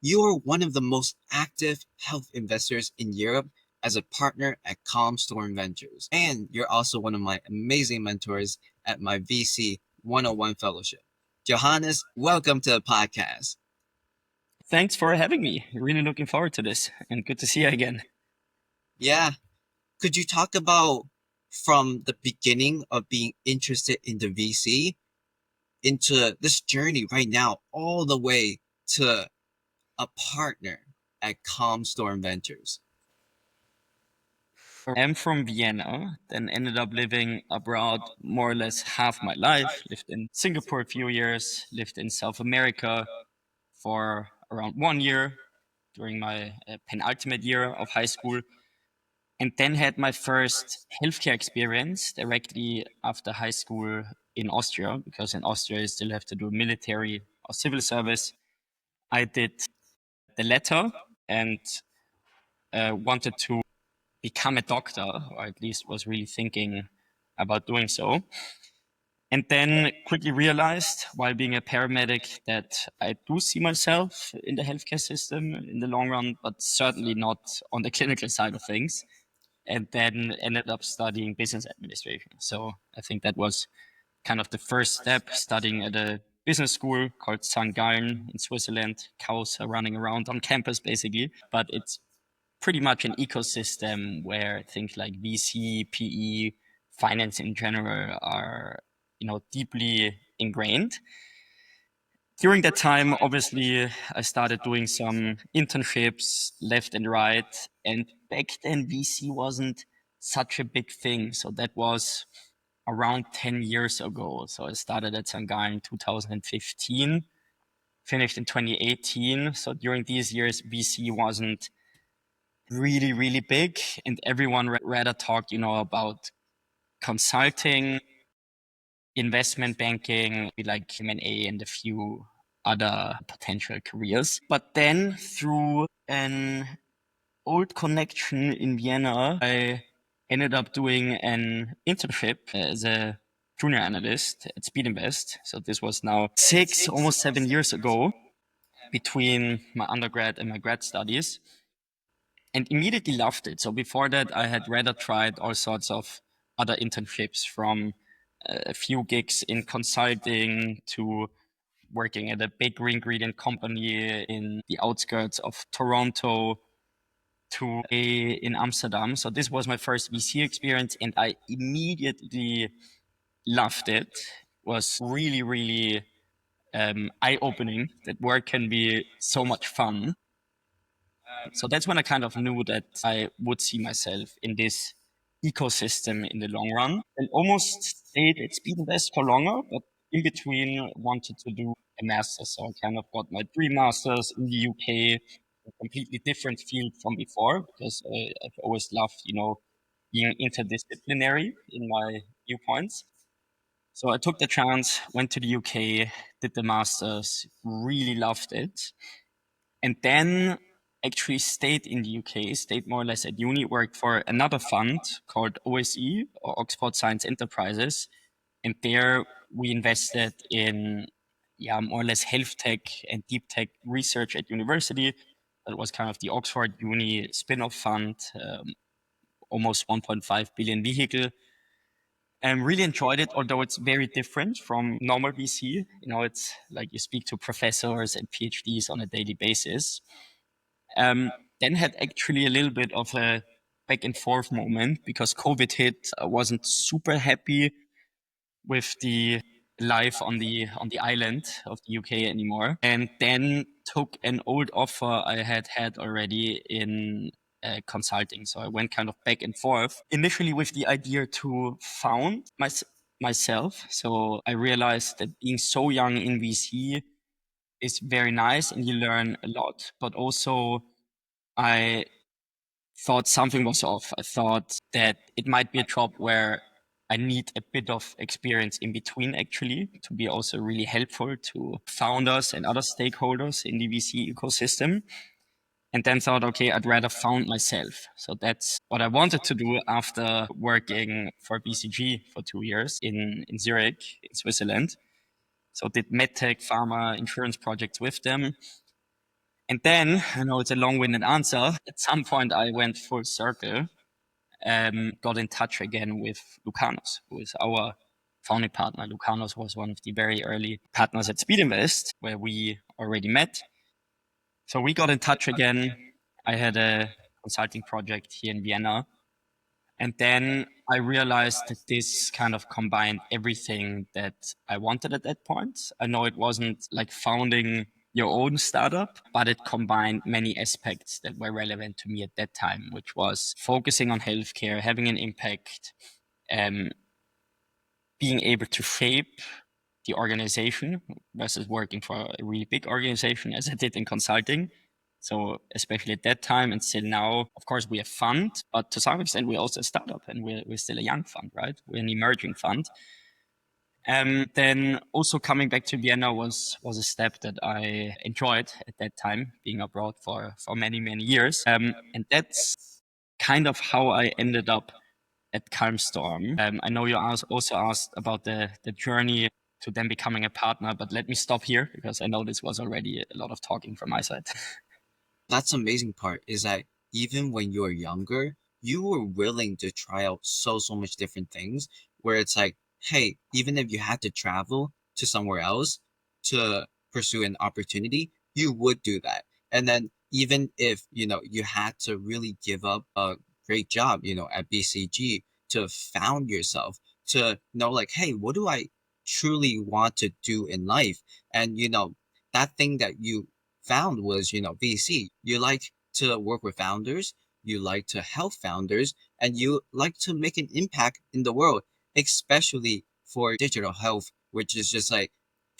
You are one of the most active health investors in Europe as a partner at Calm Storm Ventures. And you're also one of my amazing mentors at my VC 101 fellowship. Johannes, welcome to the podcast. Thanks for having me. Really looking forward to this and good to see you again. Yeah, could you talk about from the beginning of being interested in the VC into this journey right now, all the way to a partner at Calm Storm Ventures? I'm from Vienna, then ended up living abroad more or less half my life. Lived in Singapore a few years, lived in South America for around 1 year during my penultimate year of high school, and then had my first healthcare experience directly after high school in Austria, because in Austria you still have to do military or civil service. I did the latter and wanted to become a doctor, or at least was really thinking about doing so. And then quickly realized while being a paramedic that I do see myself in the healthcare system in the long run, but certainly not on the clinical side of things. And then ended up studying business administration. So I think that was kind of the first step, studying at a business school called St. Gallen in Switzerland. Cows are running around on campus basically, but it's pretty much an ecosystem where things like VC, PE, finance in general are, deeply ingrained. During that time, obviously, I started doing some internships left and right. And back then, VC wasn't such a big thing. So that was around 10 years ago. So I started at Shanghai in 2015, finished in 2018. So during these years, VC wasn't really, really big, and everyone rather talked, about consulting, investment banking, like M&A and a few other potential careers. But then through an old connection in Vienna, I ended up doing an internship as a junior analyst at Speed Invest. So this was now 6, almost 7 years ago, between my undergrad and my grad studies. And immediately loved it. So before that, I had rather tried all sorts of other internships, from a few gigs in consulting to working at a bakery ingredient company in the outskirts of Toronto to in Amsterdam. So this was my first VC experience, and I immediately loved it. It was really, really eye-opening that work can be so much fun. So that's when I kind of knew that I would see myself in this ecosystem in the long run, and almost stayed at Speed Invest for longer, but in between wanted to do a master's. So I kind of got my pre-masters in the UK, a completely different field from before, because I've always loved, being interdisciplinary in my viewpoints. So I took the chance, went to the UK, did the master's, really loved it. And then actually stayed in the UK, stayed more or less at uni, worked for another fund called OSE, or Oxford Science Enterprises. And there we invested in, more or less health tech and deep tech research at university. That was kind of the Oxford Uni spin-off fund, almost 1.5 billion vehicle. And really enjoyed it, although it's very different from normal VC. It's like you speak to professors and PhDs on a daily basis. Then had actually a little bit of a back and forth moment because COVID hit. I wasn't super happy with the life on the island of the UK anymore, and then took an old offer I had already in consulting. So I went kind of back and forth, initially with the idea to found myself. So I realized that being so young in VC is very nice and you learn a lot, but also I thought something was off. I thought that it might be a job where I need a bit of experience in between, actually, to be also really helpful to founders and other stakeholders in the VC ecosystem. And then thought, okay, I'd rather found myself. So that's what I wanted to do after working for BCG for 2 years in Zurich, in Switzerland. So did medtech, pharma, insurance projects with them. And then, I know it's a long-winded answer, at some point I went full circle, got in touch again with Lucanos, who is our founding partner. Lucanos was one of the very early partners at Speed Invest, where we already met. So we got in touch again. I had a consulting project here in Vienna. And then I realized that this kind of combined everything that I wanted at that point. I know it wasn't like founding your own startup, but it combined many aspects that were relevant to me at that time, which was focusing on healthcare, having an impact, um, being able to shape the organization versus working for a really big organization as I did in consulting. So especially at that time and still now, of course, we have fund, but to some extent we're also a startup and we're still a young fund, right? We're an emerging fund. Then also coming back to Vienna was a step that I enjoyed at that time, being abroad for many years. And that's kind of how I ended up at Calmstorm. I know you also asked about the journey to then becoming a partner, but let me stop here because I know this was already a lot of talking from my side. That's the amazing part is that even when you were younger, you were willing to try out so much different things where it's like, hey, even if you had to travel to somewhere else to pursue an opportunity, you would do that. And then even if, you had to really give up a great job, at BCG to found yourself, to know like, hey, what do I truly want to do in life? And, that thing that you found was, VC. You like to work with founders, you like to help founders, and you like to make an impact in the world, especially for digital health, which is just like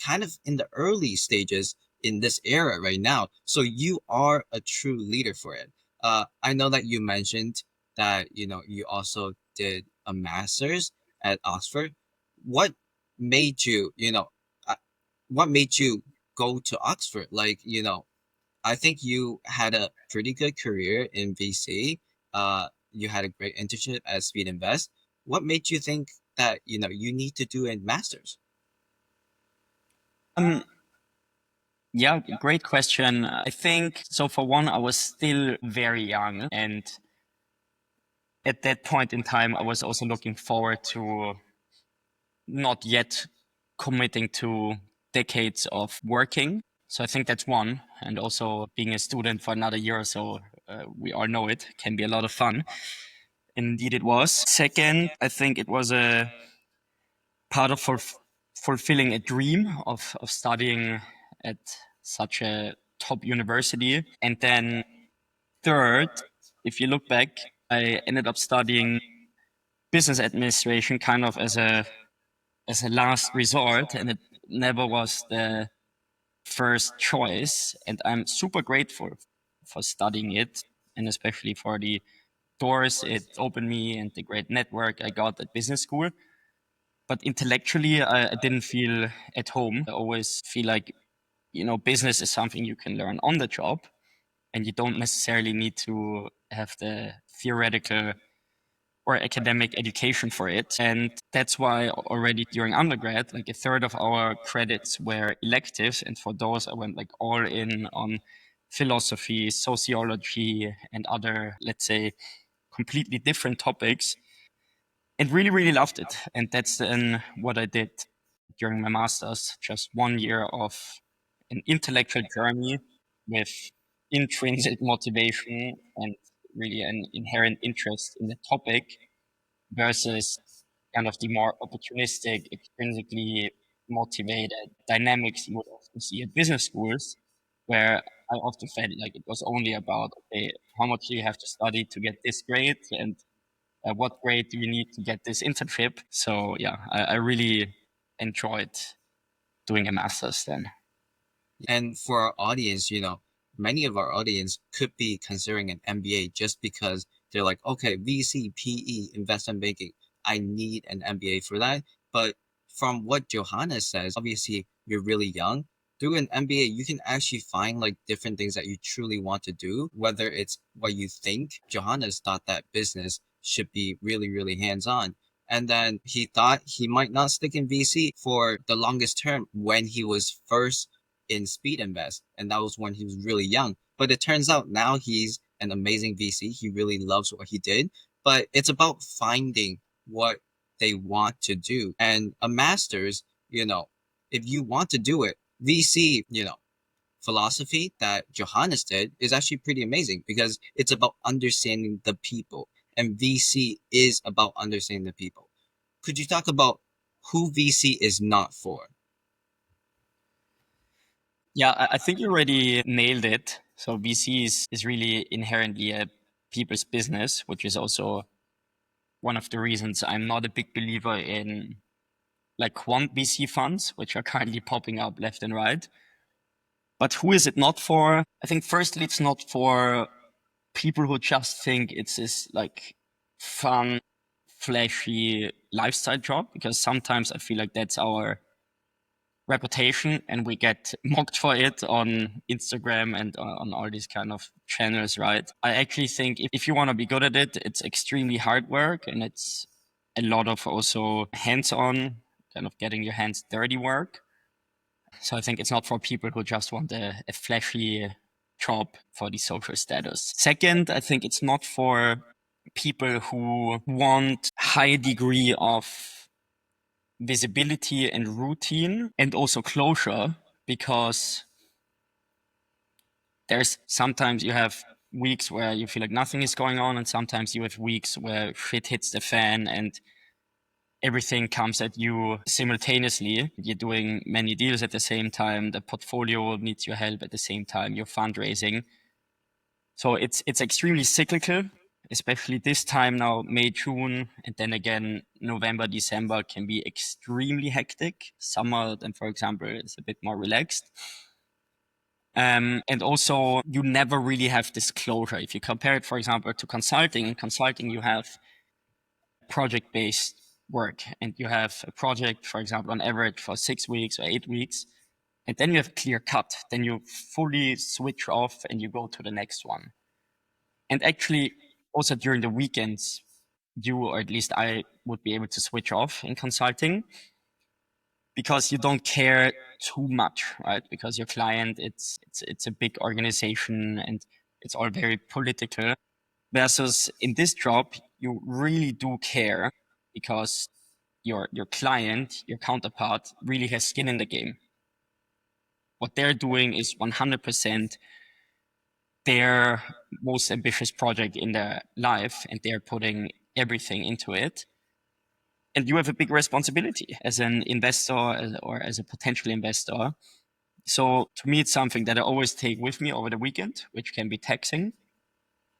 kind of in the early stages in this era right now. So you are a true leader for it. I know that you mentioned that, you also did a master's at Oxford. What made you, what made you go to Oxford? Like, I think you had a pretty good career in VC. You had a great internship at Speed Invest. What made you think that, you need to do a master's? Um, yeah, great question. I think so. For one, I was still very young, and at that point in time, I was also looking forward to not yet committing to decades of working. So I think that's one. And also being a student for another year or so, we all know it can be a lot of fun. Indeed, it was. Second, I think it was a part of fulfilling a dream of studying at such a top university. And then third, if you look back, I ended up studying business administration kind of as a last resort, and it never was the first choice. And I'm super grateful for studying it, and especially for the doors it opened me and the great network I got at business school. But intellectually, I didn't feel at home. I always feel like, business is something you can learn on the job, and you don't necessarily need to have the theoretical or academic education for it. And that's why already during undergrad, like a third of our credits were electives. And for those, I went like all in on philosophy, sociology, and other, let's say, completely different topics, and really loved it. And that's then what I did during my master's, just 1 year of an intellectual journey with intrinsic motivation and really an inherent interest in the topic versus kind of the more opportunistic, extrinsically motivated dynamics you would often see at business schools, where I often felt like it was only about, okay, how much do you have to study to get this grade, and what grade do you need to get this internship? So yeah, I really enjoyed doing a master's then. And for our audience, many of our audience could be considering an MBA just because they're like, okay, VC, PE, investment banking, I need an MBA for that. But from what Johannes says, obviously you're really young. Through an MBA, you can actually find like different things that you truly want to do, whether it's what you think. Johannes thought that business should be really hands-on. And then he thought he might not stick in VC for the longest term when he was first in Speed Invest, and that was when he was really young. But it turns out now he's an amazing VC. He really loves what he did, but it's about finding what they want to do. And a master's, if you want to do it, VC, philosophy that Johannes did is actually pretty amazing because it's about understanding the people, and VC is about understanding the people. Could you talk about who VC is not for? Yeah, I think you already nailed it. So VC is really inherently a people's business, which is also one of the reasons I'm not a big believer in like quant VC funds, which are currently popping up left and right. But who is it not for? I think firstly, it's not for people who just think it's this like fun, flashy lifestyle job, because sometimes I feel like that's our reputation and we get mocked for it on Instagram and on all these kind of channels, right? I actually think if you want to be good at it, it's extremely hard work and it's a lot of also hands on, kind of getting your hands dirty work. So I think it's not for people who just want a flashy job for the social status. Second, I think it's not for people who want high degree of visibility and routine and also closure, because there's sometimes you have weeks where you feel like nothing is going on and sometimes you have weeks where shit hits the fan and everything comes at you simultaneously. You're doing many deals at the same time, the portfolio needs your help at the same time, you're fundraising. So it's extremely cyclical, especially this time now, May, June, and then again, November, December can be extremely hectic. Summer, then, for example, is a bit more relaxed. And also, you never really have disclosure. If you compare it, for example, to consulting, in consulting, you have project based work and you have a project, for example, on average for 6 weeks or 8 weeks. And then you have clear cut. Then you fully switch off and you go to the next one. And actually, also during the weekends, you, or at least I, would be able to switch off in consulting because you don't care too much, right? Because your client, it's a big organization and it's all very political. Versus in this job, you really do care because your client, your counterpart, really has skin in the game. What they're doing is 100% their most ambitious project in their life and they're putting everything into it. And you have a big responsibility as an investor or as a potential investor. So to me, it's something that I always take with me over the weekend, which can be taxing.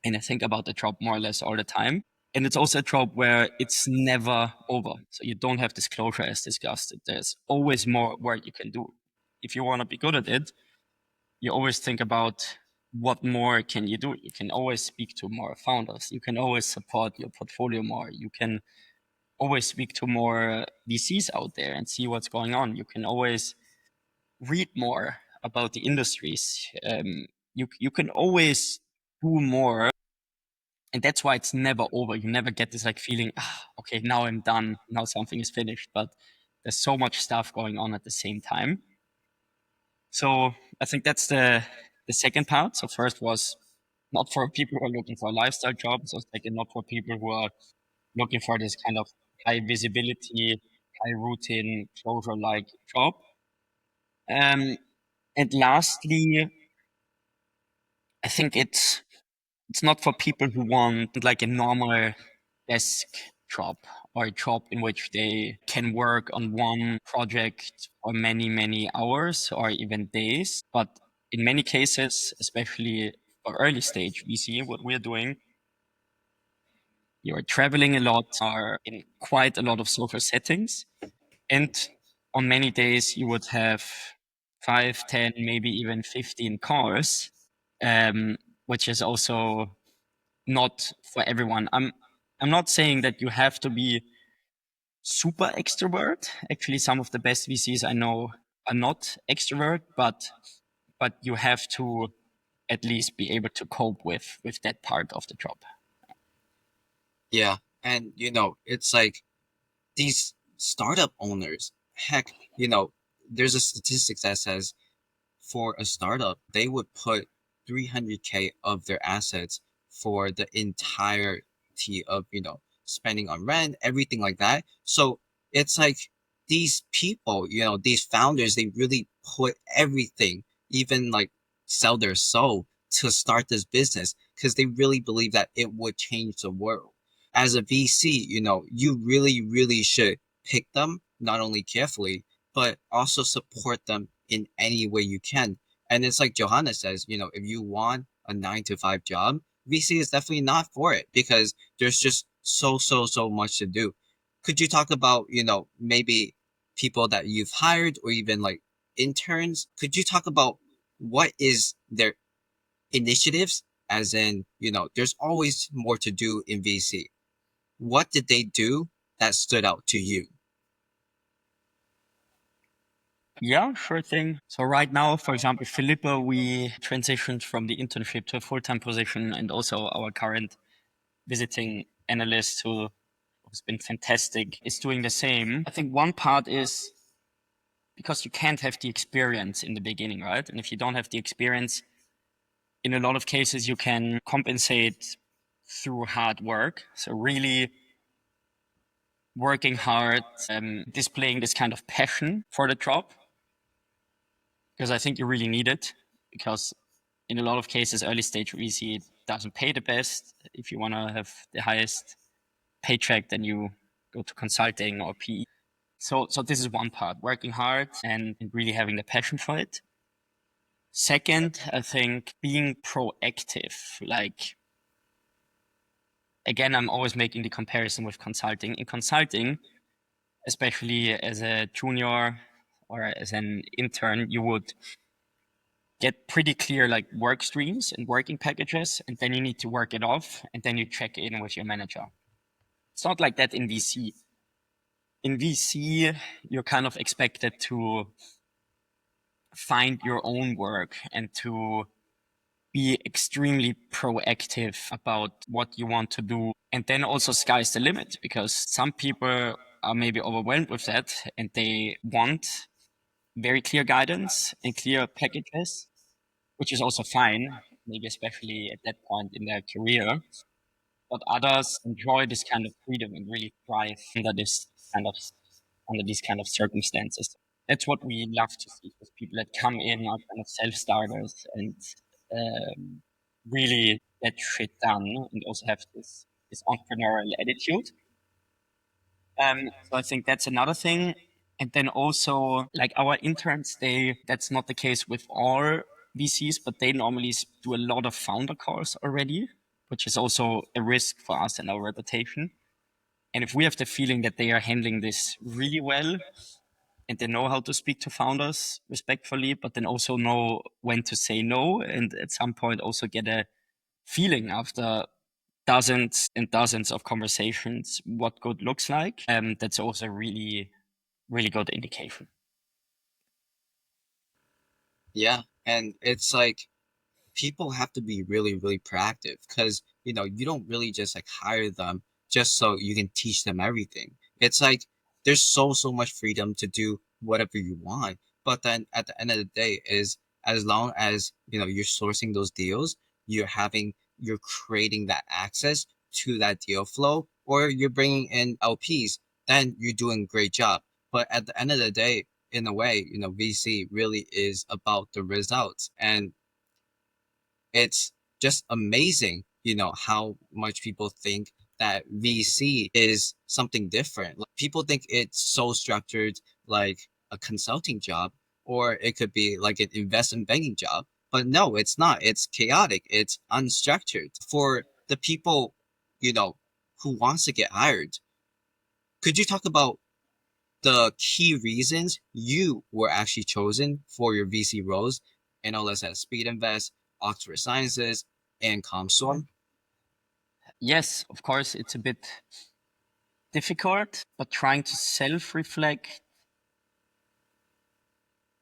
And I think about the job more or less all the time. And it's also a job where it's never over. So you don't have disclosure as discussed. There's always more work you can do. If you want to be good at it, you always think about what more can you do. You can always speak to more founders. You can always support your portfolio more. You can always speak to more VCs out there and see what's going on. You can always read more about the industries. You can always do more, and that's why it's never over. You never get this like feeling, okay, now I'm done. Now something is finished. But there's so much stuff going on at the same time. So I think that's the second part. So first was not for people who are looking for a lifestyle job. So second, not for people who are looking for this kind of high visibility, high routine, closure like job. And lastly, I think it's not for people who want like a normal desk job or a job in which they can work on one project for many, many hours or even days. But in many cases, especially for early stage VC, what we're doing, you're traveling a lot, are in quite a lot of social settings. And on many days, you would have 5, 10, maybe even 15 calls, which is also not for everyone. I'm not saying that you have to be super extrovert. Actually, some of the best VCs I know are not extrovert, but you have to at least be able to cope with that part of the job. Yeah, and it's like these startup owners, heck, there's a statistic that says for a startup, they would put 300K of their assets for the entirety of, spending on rent, everything like that. So it's like these people, these founders, they really put everything, even like sell their soul to start this business because they really believe that it would change the world. As a VC, you really, really should pick them not only carefully, but also support them in any way you can. And it's like Johannes says, if you want a 9 to 5 job, VC is definitely not for it because there's just so, so, so much to do. Could you talk about, maybe people that you've hired or even like interns? Could you talk about what is their initiatives? As in, there's always more to do in VC. What did they do that stood out to you? Yeah, sure thing. So right now, for example, Philippa, we transitioned from the internship to a full-time position, and also our current visiting analyst who's been fantastic is doing the same. I think one part is because you can't have the experience in the beginning, right? And if you don't have the experience, in a lot of cases, you can compensate through hard work. So really working hard, displaying this kind of passion for the job, because I think you really need it. Because in a lot of cases, early stage VC doesn't pay the best. If you want to have the highest paycheck, then you go to consulting or PE. So this is one part, working hard and really having the passion for it. Second, I think being proactive. Like, again, I'm always making the comparison with consulting. In consulting, especially as a junior or as an intern, you would get pretty clear like work streams and working packages, and then you need to work it off, and then you check in with your manager. It's not like that in VC. In VC, you're kind of expected to find your own work and to be extremely proactive about what you want to do. And then also sky's the limit because some people are maybe overwhelmed with that and they want very clear guidance and clear packages, which is also fine, maybe especially at that point in their career. But others enjoy this kind of freedom and really thrive kind of under these kind of circumstances. That's what we love to see with people that come in are kind of self-starters and really get shit done and also have this entrepreneurial attitude. So I think that's another thing. And then also like our interns, that's not the case with all VCs, but they normally do a lot of founder calls already, which is also a risk for us and our reputation. And if we have the feeling that they are handling this really well and they know how to speak to founders respectfully, but then also know when to say no, and at some point also get a feeling after dozens and dozens of conversations what good looks like. That's also really, really good indication. Yeah. And it's like people have to be really, really proactive because, you don't really just like hire them just so you can teach them everything. It's like there's so, so much freedom to do whatever you want. But then at the end of the day is as long as, you're sourcing those deals, you're creating that access to that deal flow, or you're bringing in LPs, then you're doing a great job. But at the end of the day, in a way, VC really is about the results. And it's just amazing, how much people think that VC is something different. Like, people think it's so structured, like a consulting job, or it could be like an investment banking job. But no, it's not. It's chaotic. It's unstructured. For the people, who wants to get hired, could you talk about the key reasons you were actually chosen for your VC roles in OLS at Speed Invest, Oxford Sciences, and ComStorm? Yes, of course, it's a bit difficult, but trying to self reflect.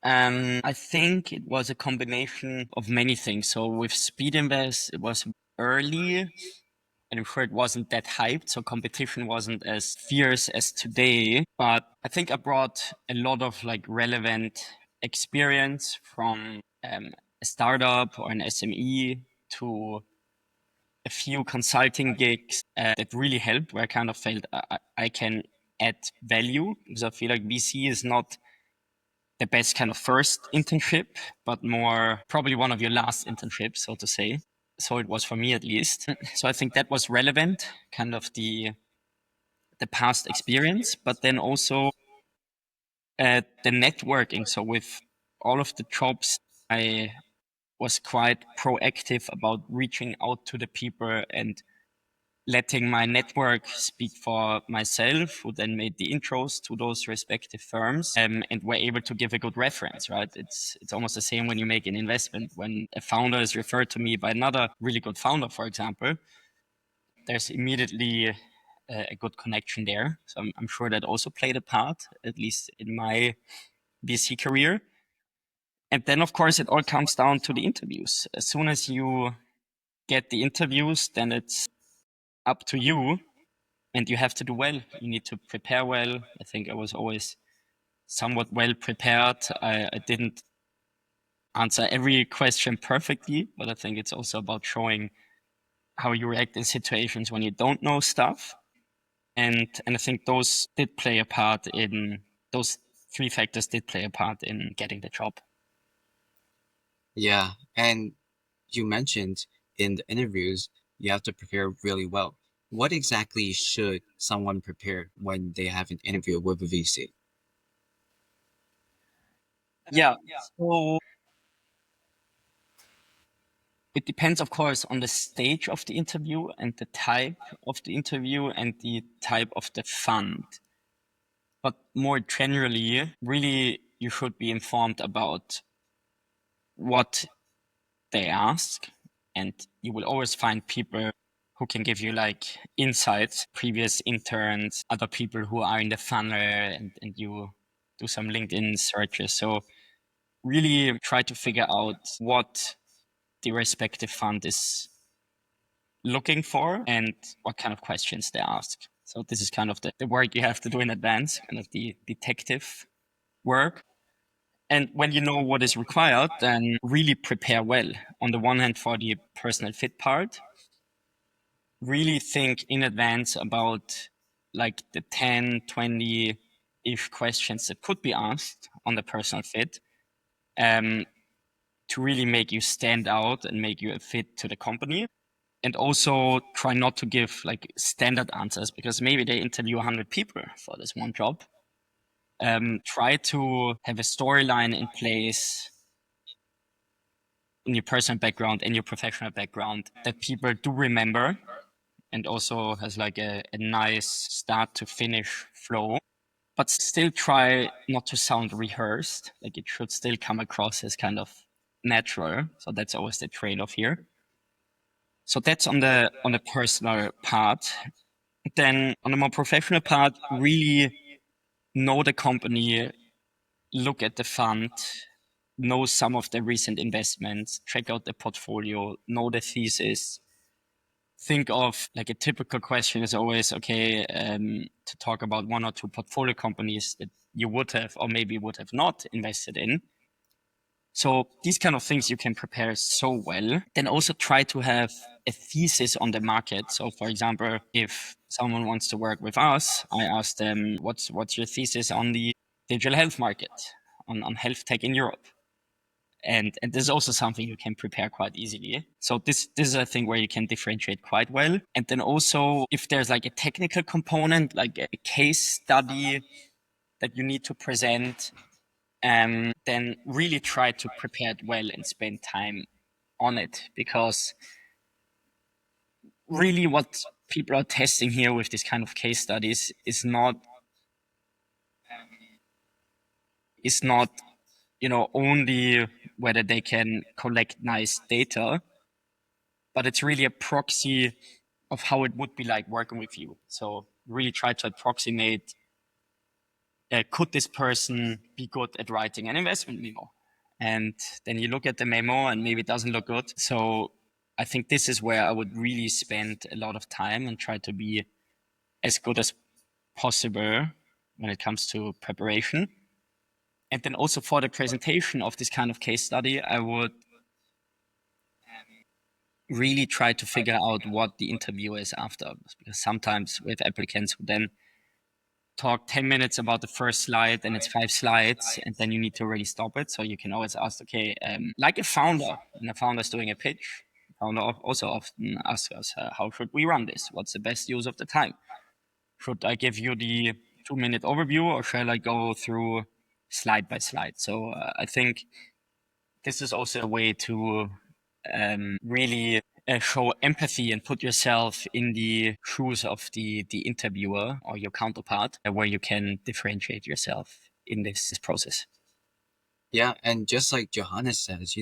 I think it was a combination of many things. So with Speed Invest, it was early, and I'm sure it wasn't that hyped, so competition wasn't as fierce as today. But I think I brought a lot of like relevant experience from a startup or an SME to a few consulting gigs that really helped, where I kind of felt I can add value, because I feel like VC is not the best kind of first internship, but more probably one of your last internships, so to say. So it was for me at least. So I think that was relevant, kind of the past experience, but then also the networking. So with all of the jobs, I was quite proactive about reaching out to the people and letting my network speak for myself, who then made the intros to those respective firms, and were able to give a good reference, right? It's almost the same when you make an investment. When a founder is referred to me by another really good founder, for example, there's immediately a good connection there. So I'm sure that also played a part, at least in my VC career. And then, of course, it all comes down to the interviews. As soon as you get the interviews, then it's up to you, and you have to do well. You need to prepare well. I think I was always somewhat well prepared. I didn't answer every question perfectly, but I think it's also about showing how you react in situations when you don't know stuff. And I think those did play a part in those three factors did play a part in getting the job. Yeah, and you mentioned in the interviews you have to prepare really well. What exactly should someone prepare when they have an interview with a VC? Yeah. So it depends, of course, on the stage of the interview and the type of the interview and the type of the fund. But more generally, really, you should be informed about what they ask, and you will always find people who can give you like insights, previous interns, other people who are in the funnel, and you do some LinkedIn searches. So really try to figure out what the respective fund is looking for and what kind of questions they ask. So this is kind of the work you have to do in advance, kind of the detective work. And when you know what is required, then really prepare well. On the one hand, for the personal fit part, really think in advance about like the 10, 20-ish questions that could be asked on the personal fit, to really make you stand out and make you a fit to the company. And also try not to give like standard answers, because maybe they interview 100 people for this one job. Try to have a storyline in place in your personal background, in your professional background, that people do remember, and also has like a nice start to finish flow. But still try not to sound rehearsed. Like it should still come across as kind of natural. So that's always the trade-off here. So that's on the personal part. Then on the more professional part, really know the company, look at the fund, know some of the recent investments, check out the portfolio, know the thesis. Think of like a typical question is always, okay, to talk about one or two portfolio companies that you would have or maybe would have not invested in. So these kind of things you can prepare so well. Then also try to have a thesis on the market. So for example, if someone wants to work with us, I ask them, what's your thesis on the digital health market, on health tech in Europe? And this is also something you can prepare quite easily. So this is a thing where you can differentiate quite well. And then also if there's like a technical component, like a case study that you need to present, then really try to prepare it well and spend time on it, because really what people are testing here with this kind of case studies is not only whether they can collect nice data, but it's really a proxy of how it would be like working with you. So really try to approximate, could this person be good at writing an investment memo? And then you look at the memo and maybe it doesn't look good. So I think this is where I would really spend a lot of time and try to be as good as possible when it comes to preparation. And then also for the presentation of this kind of case study, I would really try to figure out what the interview is after, because sometimes we have applicants who then talk 10 minutes about the first slide and it's 5 slides, and then you need to really stop it. So you can always ask, okay, like a founder, when a founder is doing a pitch, founder also often asks us, how should we run this? What's the best use of the time? Should I give you the 2-minute overview, or shall I go through slide by slide? So I think this is also a way to really show empathy and put yourself in the shoes of the interviewer or your counterpart, where you can differentiate yourself in this process. Yeah, and just like Johannes says,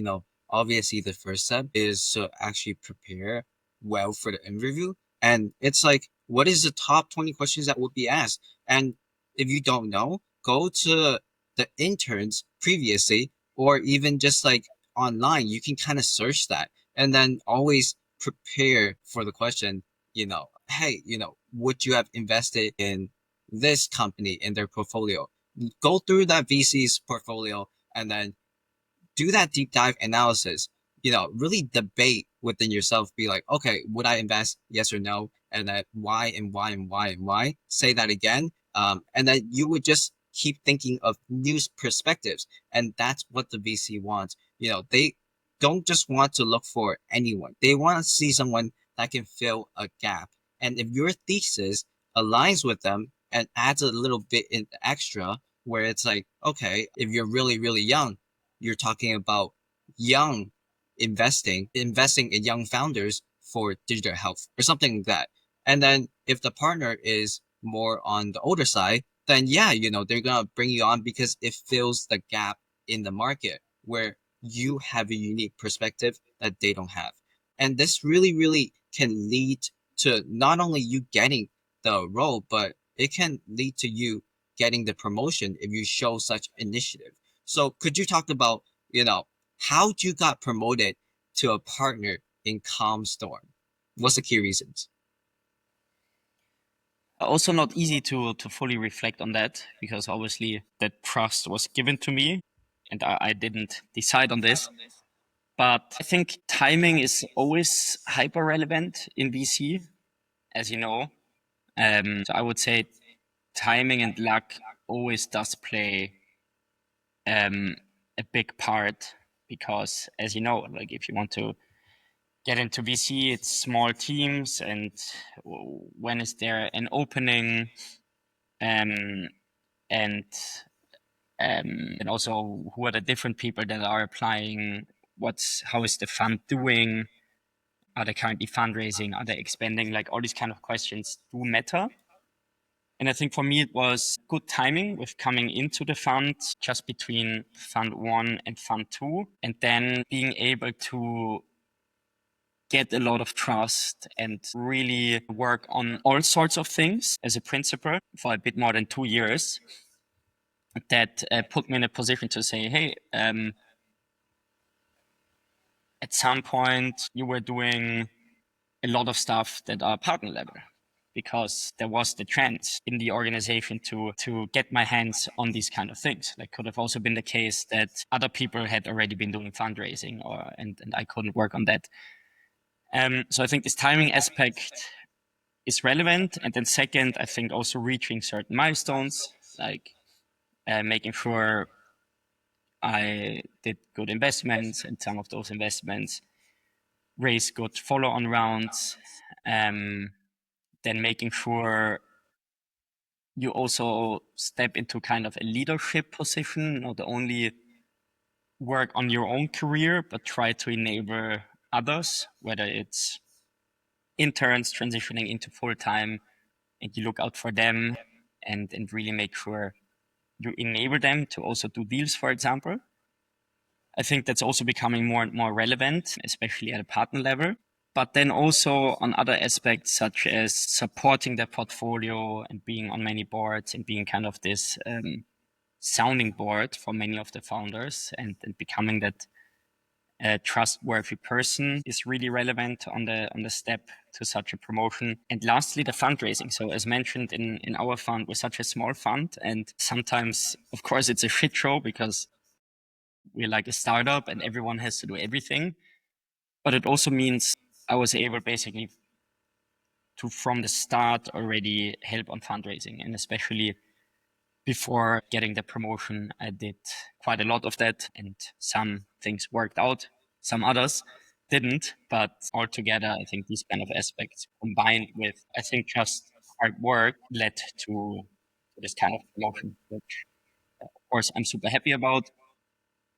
obviously the first step is to actually prepare well for the interview. And it's like, what is the top 20 questions that would be asked? And if you don't know, go to the interns previously, or even just like online, you can kind of search that and then always prepare for the question, hey, would you have invested in this company in their portfolio? Go through that VC's portfolio and then do that deep dive analysis, really debate within yourself, be like, okay, would I invest? Yes or no? And then why and why and why and why? Say that again. And then you would just keep thinking of new perspectives. And that's what the VC wants. They don't just want to look for anyone. They want to see someone that can fill a gap. And if your thesis aligns with them and adds a little bit in extra, where it's like, okay, if you're really, really young, you're talking about young investing in young founders for digital health or something like that. And then if the partner is more on the older side, then yeah, they're gonna bring you on because it fills the gap in the market where you have a unique perspective that they don't have. And this really, really can lead to not only you getting the role, but it can lead to you getting the promotion if you show such initiative. So could you talk about, how you got promoted to a partner in Calmstorm? What's the key reasons? Also not easy to fully reflect on that, because obviously that trust was given to me and I didn't decide on this. But I think timing is always hyper relevant in VC, as you know. So I would say timing and luck always does play a big part, because, as you know, like if you want to get into VC, it's small teams, and when is there an opening, um, and and also who are the different people that are applying? How is the fund doing? Are they currently fundraising? Are they expanding? Like all these kind of questions do matter. And I think for me, it was good timing with coming into the fund just between fund one and fund two, and then being able to get a lot of trust and really work on all sorts of things as a principal for a bit more than 2 years. That put me in a position to say, hey, at some point you were doing a lot of stuff that are partner level, because there was the trend in the organization to get my hands on these kind of things. Like could have also been the case that other people had already been doing fundraising, and I couldn't work on that. So I think this timing aspect is relevant. And then second, I think also reaching certain milestones, like making sure I did good investments, and some of those investments raise good follow-on rounds. Then making sure you also step into kind of a leadership position, not only work on your own career, but try to enable others, whether it's interns transitioning into full-time, and you look out for them and really make sure you enable them to also do deals, for example. I think that's also becoming more and more relevant, especially at a partner level. But then also on other aspects, such as supporting their portfolio and being on many boards and being kind of this sounding board for many of the founders, and becoming that a trustworthy person is really relevant on the step to such a promotion. And lastly, the fundraising. So as mentioned in our fund, we're such a small fund, and sometimes, of course, it's a shit show because we're like a startup and everyone has to do everything. But it also means I was able basically to, from the start, already help on fundraising, and especially before getting the promotion, I did quite a lot of that, and some things worked out, some others didn't. But altogether, I think these kind of aspects combined with, I think, just hard work led to this kind of promotion, which of course I'm super happy about.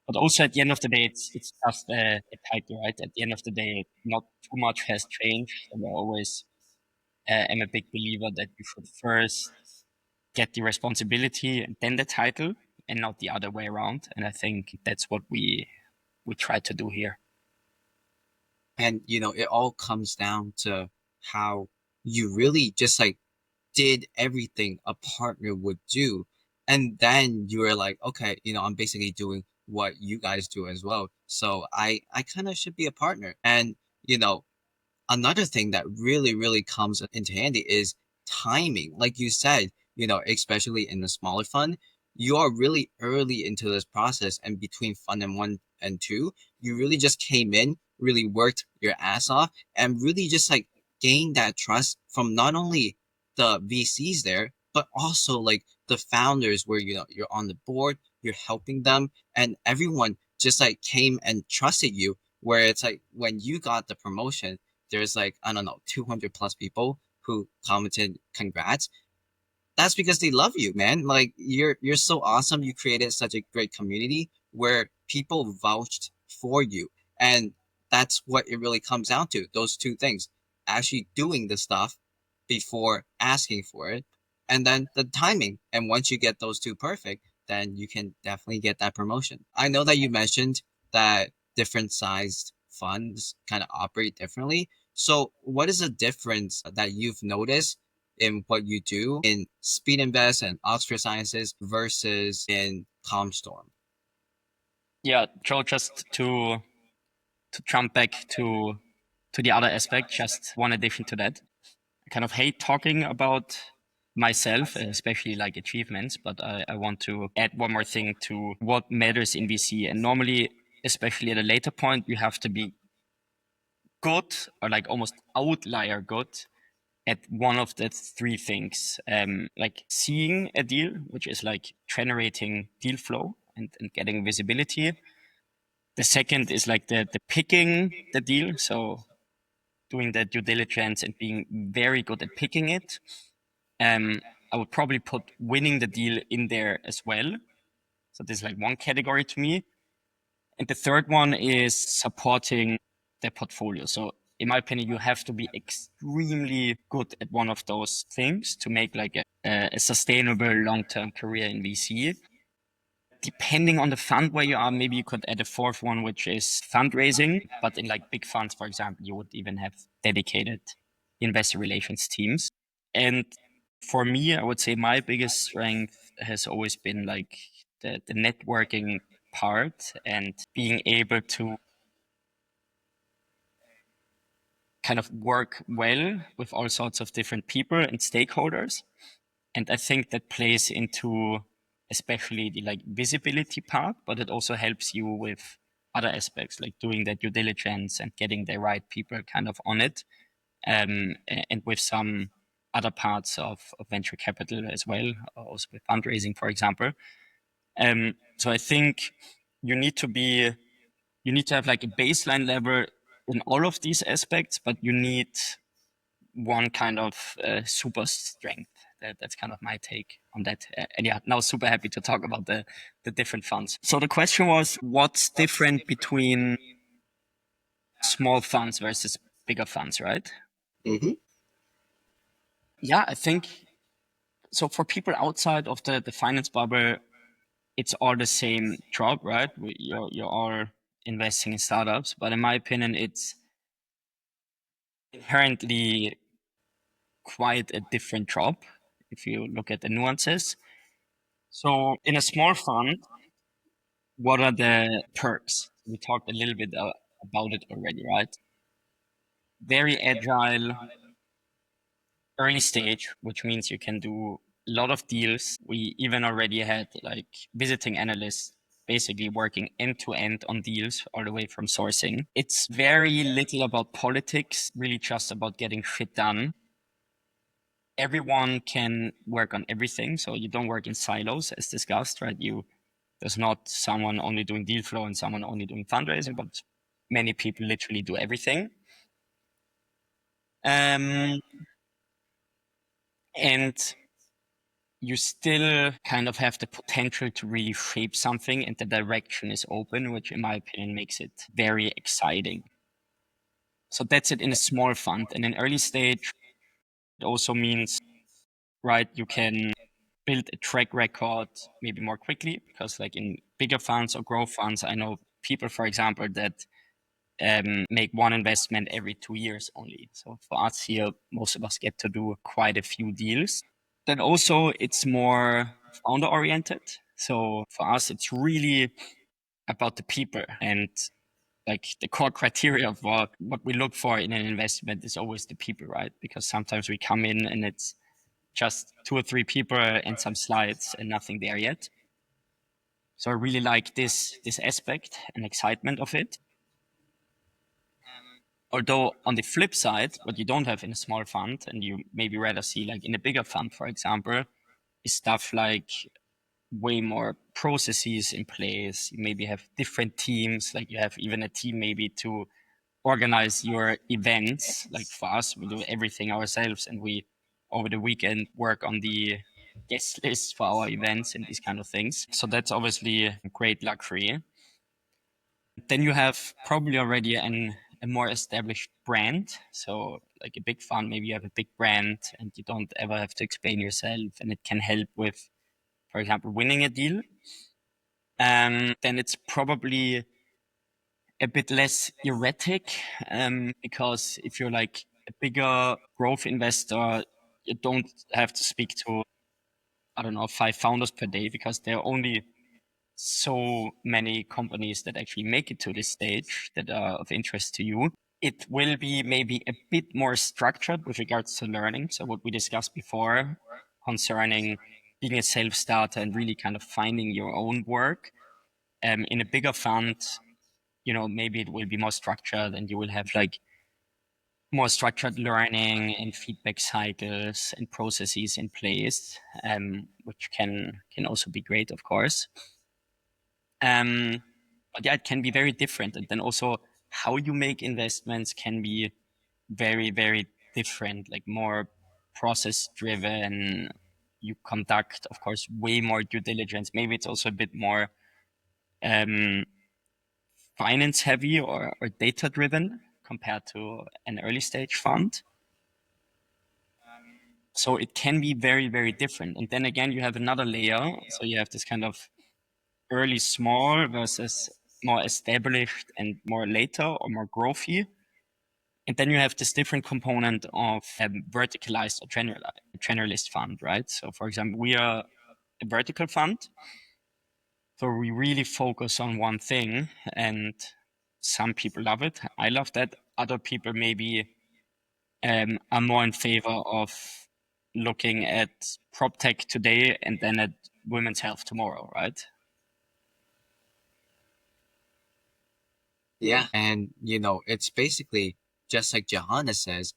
But also at the end of the day, it's just a title, right? At the end of the day, not too much has changed. And I always am a big believer that you should first get the responsibility and then the title, and not the other way around. And I think that's what we try to do here. And it all comes down to how you really just like did everything a partner would do. And then you were like, okay, I'm basically doing what you guys do as well. So I kind of should be a partner. And, you know, another thing that really, really comes into handy is timing. Like you said, especially in the smaller fund, you are really early into this process. And between fund and one and two, you really just came in, really worked your ass off, and really just like gained that trust from not only the VCs there, but also like the founders where, you're on the board, you're helping them, and everyone just like came and trusted you. Where it's like when you got the promotion, there's like, I don't know, 200 plus people who commented congrats. That's because they love you, man. Like you're so awesome. You created such a great community where people vouched for you. And that's what it really comes down to. Those two things. Actually doing the stuff before asking for it. And then the timing. And once you get those two perfect, then you can definitely get that promotion. I know that you mentioned that different sized funds kind of operate differently. So what is the difference that you've noticed in what you do in Speed Invest and Oxford Sciences versus in Comstorm? Yeah, Joe, just to jump back to the other aspect, just one addition to that. I kind of hate talking about myself, especially like achievements, but I want to add one more thing to what matters in VC. And normally, especially at a later point, you have to be good, or like almost outlier good, at one of the three things, like seeing a deal, which is like generating deal flow and getting visibility. The second is like the picking the deal. So doing the due diligence and being very good at picking it. I would probably put winning the deal in there as well. So there's like one category to me. And the third one is supporting the portfolio. So in my opinion, you have to be extremely good at one of those things to make like a sustainable long-term career in VC. Depending on the fund where you are, maybe you could add a fourth one, which is fundraising. But in like big funds, for example, you would even have dedicated investor relations teams. And for me, I would say my biggest strength has always been like the networking part and being able to kind of work well with all sorts of different people and stakeholders. And I think that plays into especially the like visibility part, but it also helps you with other aspects like doing that due diligence and getting the right people kind of on it. And with some other parts of venture capital as well, also with fundraising, for example. So I think you need to be, you need to have like a baseline level in all of these aspects, but you need one kind of super strength. That's kind of my take on that. And yeah, now super happy to talk about the different funds. So the question was, what's different between small funds versus bigger funds, right? Mm-hmm. Yeah, I think so. For people outside of the finance bubble, it's all the same job, right? You're all investing in startups, but in my opinion, it's inherently quite a different job if you look at the nuances. So in a small fund, what are the perks? We talked a little bit about it already, right? Very agile, early stage, which means you can do a lot of deals. We even already had like visiting analysts basically working end to end on deals all the way from sourcing. It's very little about politics, really just about getting shit done. Everyone can work on everything, so you don't work in silos as discussed, right? There's not someone only doing deal flow and someone only doing fundraising, but many people literally do everything. And you still kind of have the potential to really shape something, and the direction is open, which in my opinion makes it very exciting. So that's it in a small fund. And in early stage, it also means, right, you can build a track record maybe more quickly, because like in bigger funds or growth funds, I know people, for example, that make one investment every 2 years only. So for us here, most of us get to do quite a few deals. Then also it's more founder oriented. So for us, it's really about the people, and like the core criteria of what we look for in an investment is always the people, right? Because sometimes we come in and it's just 2 or 3 people and some slides and nothing there yet. So I really like this aspect and excitement of it. Although on the flip side, what you don't have in a small fund, and you maybe rather see like in a bigger fund, for example, is stuff like way more processes in place. You maybe have different teams, like you have even a team maybe to organize your events. Like for us, we do everything ourselves, and we over the weekend work on the guest list for our events and these kind of things. So that's obviously a great luxury. Then you have probably already a more established brand. So like a big fund, maybe you have a big brand and you don't ever have to explain yourself, and it can help with, for example, winning a deal. Then it's probably a bit less erratic, because if you're like a bigger growth investor, you don't have to speak to, I don't know, 5 founders per day, because there are only so many companies that actually make it to this stage that are of interest to you. It will be maybe a bit more structured with regards to learning. So what we discussed before concerning being a self-starter and really kind of finding your own work. In a bigger fund, maybe it will be more structured, and you will have like more structured learning and feedback cycles and processes in place, which can also be great, of course. But yeah, it can be very different. And then also how you make investments can be very, very different, like more process driven. You conduct, of course, way more due diligence. Maybe it's also a bit more um, finance heavy or data driven compared to an early stage fund. So it can be very, very different. And then again, you have another layer. So you have this kind of early small versus more established and more later or more growthy. And then you have this different component of verticalized or generalist fund, right? So for example, we are a vertical fund. So we really focus on one thing, and some people love it. I love that. Other people maybe are more in favor of looking at prop tech today and then at women's health tomorrow, right? Yeah. And, it's basically just like Johannes says,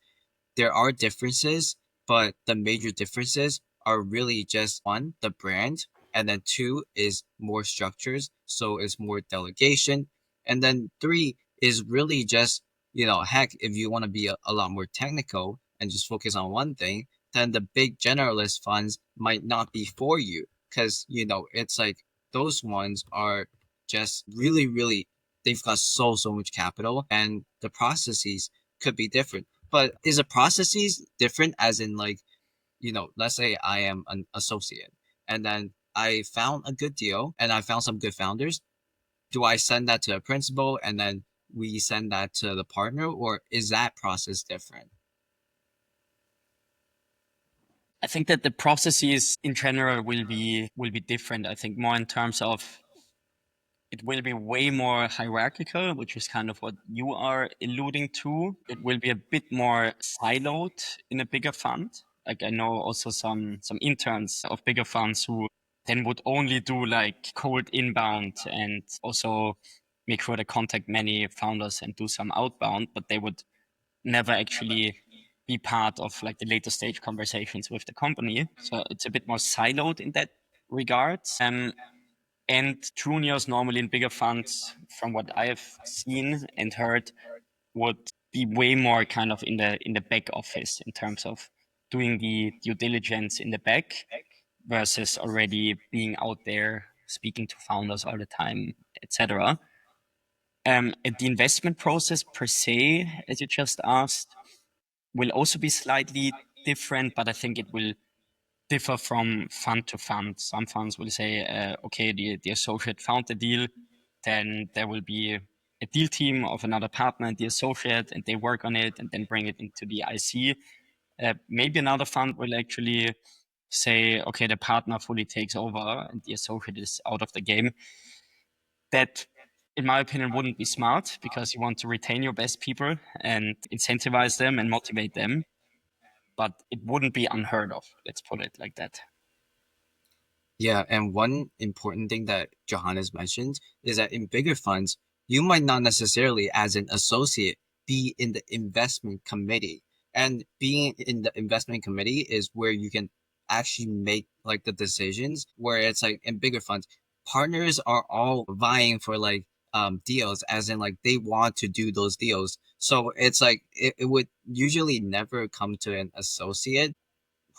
there are differences, but the major differences are really just one, the brand, and then two is more structures, so it's more delegation, and then three is really just, heck, if you want to be a lot more technical and just focus on one thing, then the big generalist funds might not be for you because, it's like those ones are just really, really, they've got so much capital and the processes could be different. But is the processes different as in like, let's say I am an associate and then I found a good deal and I found some good founders. Do I send that to a principal and then we send that to the partner, or is that process different? I think that the processes in general will be different. I think more in terms of It will be way more hierarchical, which is kind of what you are alluding to. It will be a bit more siloed in a bigger fund. Like I know also some interns of bigger funds who then would only do like cold inbound and also make sure they contact many founders and do some outbound, but they would never actually be part of like the later stage conversations with the company. So it's a bit more siloed in that regard. And juniors normally in bigger funds, from what I've seen and heard, would be way more kind of in the back office in terms of doing the due diligence in the back versus already being out there speaking to founders all the time, etc. And the investment process per se, as you just asked, will also be slightly different, but I think it will differ from fund to fund. Some funds will say, okay, the associate found the deal, then there will be a deal team of another partner and the associate, and they work on it and then bring it into the IC. Maybe another fund will actually say, okay, the partner fully takes over and the associate is out of the game. That, in my opinion, wouldn't be smart because you want to retain your best people and incentivize them and motivate them. But it wouldn't be unheard of. Let's put it like that. Yeah, and one important thing that Johannes mentioned is that in bigger funds, you might not necessarily, as an associate, be in the investment committee. And being in the investment committee is where you can actually make like the decisions, where it's like in bigger funds, partners are all vying for like deals, as in like they want to do those deals. So it's like it would usually never come to an associate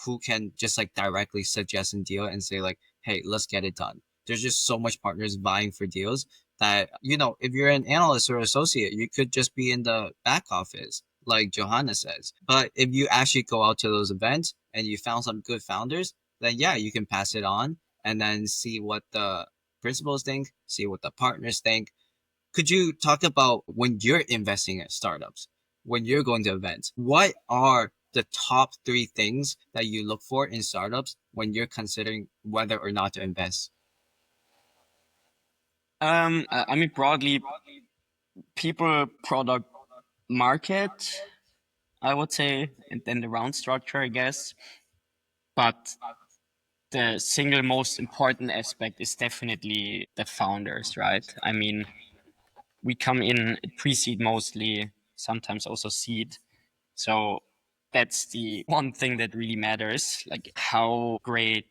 who can just like directly suggest a deal and say like, hey, let's get it done. There's just so much partners vying for deals that, if you're an analyst or associate, you could just be in the back office, like Johanna says. But if you actually go out to those events and you found some good founders, then yeah, you can pass it on and then see what the principals think, see what the partners think. Could you talk about when you're investing in startups, when you're going to events, what are the top three things that you look for in startups when you're considering whether or not to invest? I mean, broadly, people, product, market, I would say, and then the round structure, I guess. But the single most important aspect is definitely the founders, right? I mean, we come in pre-seed mostly, sometimes also seed. So that's the one thing that really matters. Like, how great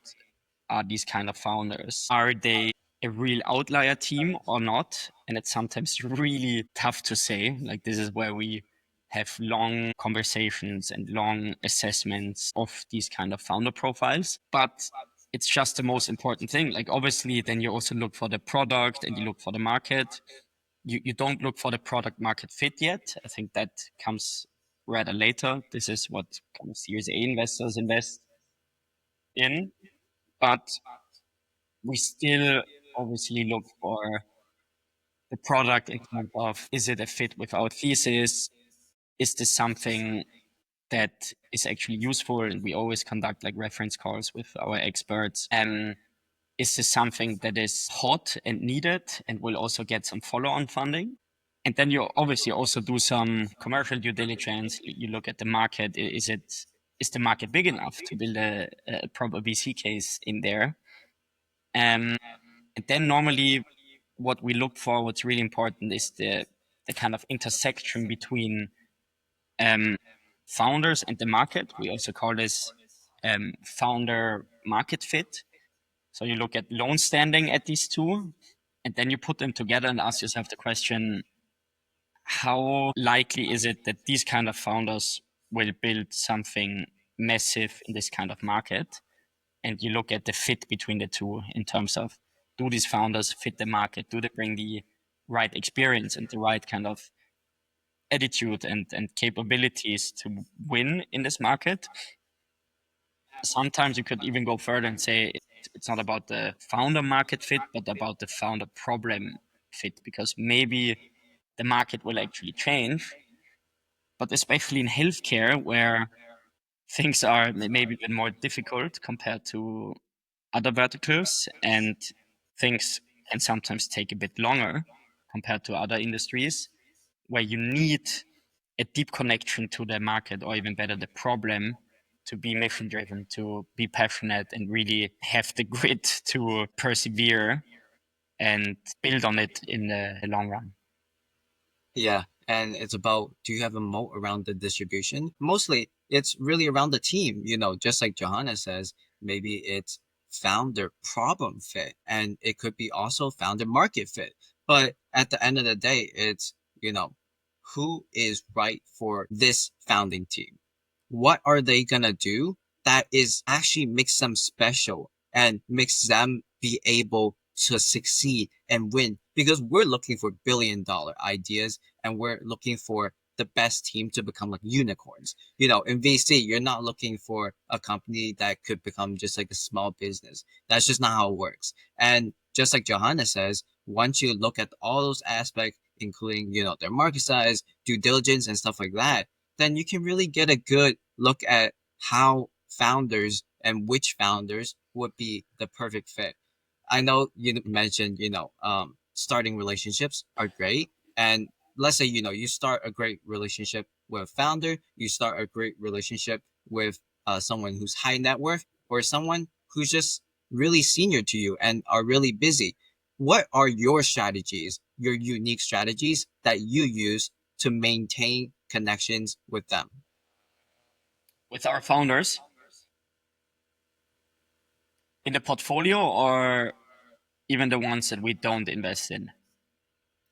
are these kind of founders? Are they a real outlier team or not? And it's sometimes really tough to say. Like, this is where we have long conversations and long assessments of these kind of founder profiles. But it's just the most important thing. Like, obviously, then you also look for the product and you look for the market. You don't look for the product market fit yet. I think that comes rather later. This is what kind of Series A investors invest in. But we still obviously look for the product in terms of, is it a fit with our thesis? Is this something that is actually useful? And we always conduct like reference calls with our experts. Is this something that is hot and needed and will also get some follow-on funding? And then you obviously also do some commercial due diligence. You look at the market. Is the market big enough to build a proper VC case in there? Um, and then normally what we look for, what's really important is the kind of intersection between founders and the market. We also call this founder market fit. So you look at loan standing at these two, and then you put them together and ask yourself the question, how likely is it that these kind of founders will build something massive in this kind of market? And you look at the fit between the two in terms of, do these founders fit the market? Do they bring the right experience and the right kind of attitude and capabilities to win in this market? Sometimes you could even go further and say it's not about the founder market fit, but about the founder problem fit, because maybe the market will actually change. But especially in healthcare, where things are maybe a bit more difficult compared to other verticals, and things can sometimes take a bit longer compared to other industries where you need a deep connection to the market, or even better, the problem, to be mission driven, to be passionate, and really have the grit to persevere and build on it in the long run. Yeah, and it's about, do you have a moat around the distribution? Mostly, it's really around the team. Just like Johannes says, maybe it's founder problem fit, and it could be also founder market fit. But at the end of the day, it's, you know, who is right for this founding team? What are they gonna do that is actually makes them special and makes them be able to succeed and win? Because we're looking for billion-dollar ideas, and we're looking for the best team to become like unicorns. In VC, you're not looking for a company that could become just like a small business. That's just not how it works. And just like Johanna says, once you look at all those aspects, including, their market size, due diligence, and stuff like that, then you can really get a good look at how founders and which founders would be the perfect fit. I know you mentioned, starting relationships are great. And let's say, you start a great relationship with a founder, you start a great relationship with someone who's high net worth, or someone who's just really senior to you and are really busy. What are your strategies, your unique strategies that you use to maintain connections with them? With our founders in the portfolio, or even the ones that we don't invest in?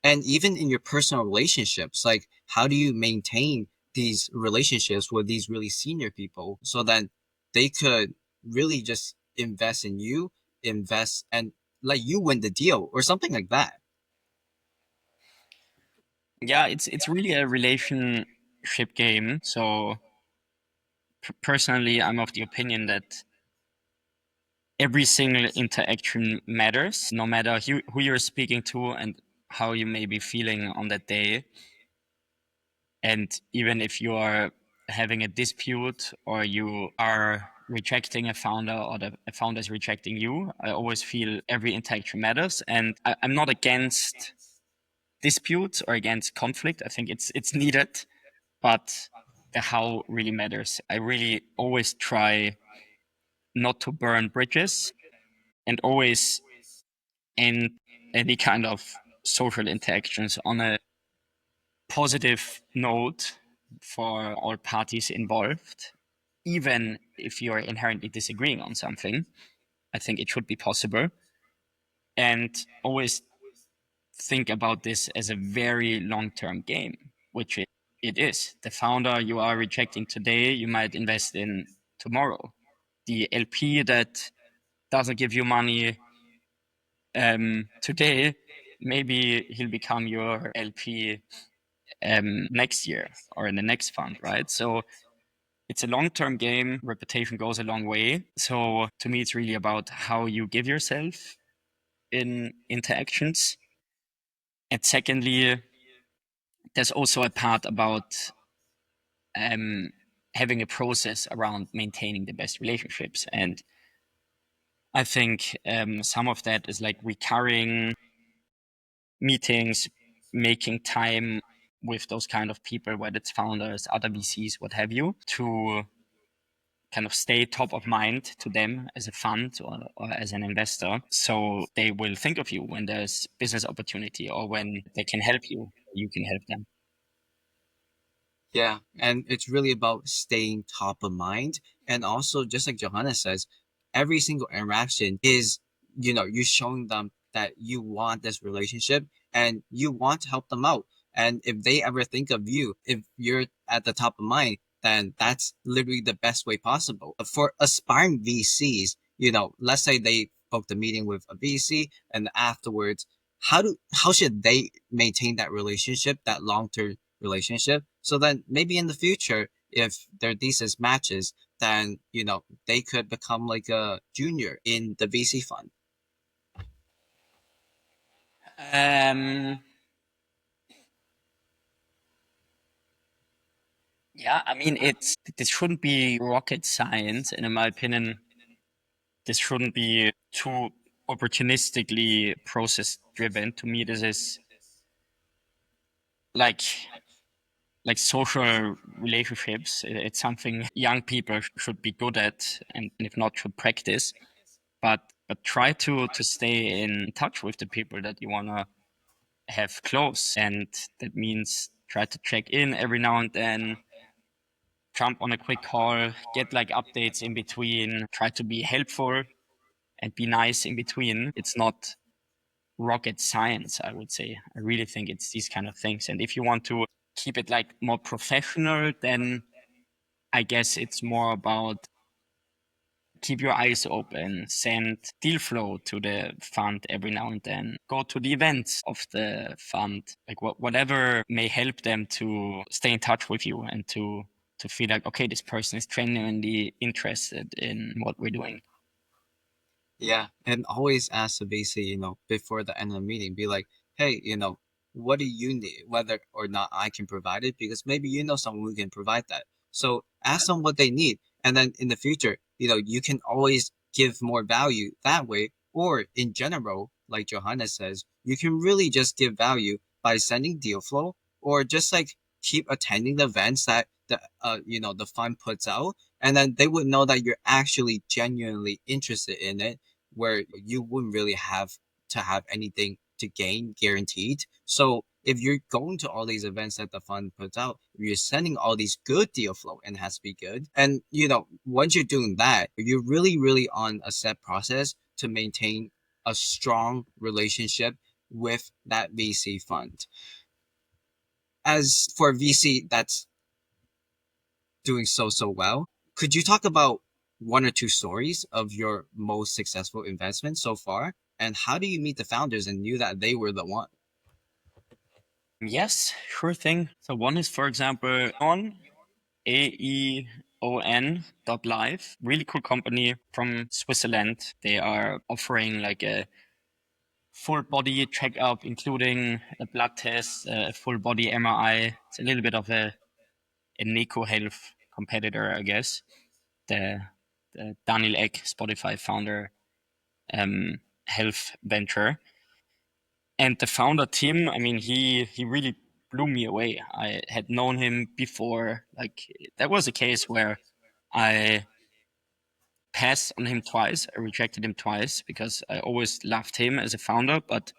And even in your personal relationships, like, how do you maintain these relationships with these really senior people so that they could really just invest in you, invest and let you win the deal or something like that? Yeah, it's really a relationship game. So personally, I'm of the opinion that every single interaction matters, no matter who you're speaking to and how you may be feeling on that day. And even if you are having a dispute, or you are rejecting a founder, or a founder is rejecting you, I always feel every interaction matters. And I'm not against disputes or against conflict. I think it's needed, but the how really matters. I really always try not to burn bridges, and always end any kind of social interactions on a positive note for all parties involved. Even if you're inherently disagreeing on something, I think it should be possible. And always think about this as a very long term game, which it is. The founder you are rejecting today, you might invest in tomorrow. The LP that doesn't give you money today, maybe he'll become your LP next year or in the next fund, right? So it's a long-term game. Reputation goes a long way. So to me, it's really about how you give yourself in interactions. And secondly, there's also a part about um, having a process around maintaining the best relationships. And I think some of that is like recurring meetings, making time with those kind of people, whether it's founders, other VCs, what have you, to kind of stay top of mind to them as a fund, or as an investor. So they will think of you when there's business opportunity, or when they can help you, you can help them. Yeah, and it's really about staying top of mind. And also, just like Johanna says, every single interaction is, you showing them that you want this relationship and you want to help them out. And if they ever think of you, if you're at the top of mind, then that's literally the best way possible. For aspiring VCs, let's say they booked a meeting with a VC, and afterwards, how should they maintain that relationship, that long-term relationship, so then maybe in the future, if their thesis matches, then they could become like a junior in the VC fund. Um, yeah, I mean, this shouldn't be rocket science, and in my opinion, this shouldn't be too opportunistically process driven. To me, this is like social relationships. It's something young people should be good at, and if not, should practice. But try to stay in touch with the people that you wanna have close, and that means try to check in every now and then, jump on a quick call, get like updates in between, try to be helpful and be nice in between. It's not rocket science, I would say. I really think it's these kind of things. And if you want to keep it like more professional, then I guess it's more about keep your eyes open, send deal flow to the fund every now and then, go to the events of the fund, like whatever may help them to stay in touch with you and to feel like, okay, this person is genuinely interested in what we're doing. Yeah, and always ask the VC, before the end of the meeting, be like, hey, what do you need, whether or not I can provide it, because maybe you know someone who can provide that. So ask them what they need, and then in the future, you can always give more value that way, or in general, like Johannes says, you can really just give value by sending deal flow, or just like keep attending the events that the fund puts out, and then they would know that you're actually genuinely interested in it, where you wouldn't really have to have anything to gain guaranteed. So if you're going to all these events that the fund puts out, you're sending all these good deal flow and it has to be good. And once you're doing that, you're really, really on a set process to maintain a strong relationship with that VC fund. As for VC that's doing so well, could you talk about one or two stories of your most successful investments so far? And how do you meet the founders and knew that they were the one? Yes, sure thing. So one is, for example, on aeon.live, really cool company from Switzerland. They are offering like a full body checkup, including a blood test, a full body MRI. It's a little bit of a Neko Health competitor, I guess. The, the Daniel Ek, Spotify founder, health venture. And the founder Tim, I mean, he really blew me away. I had known him before. Like that was a case where I passed on him twice. I rejected him twice because I always loved him as a founder, but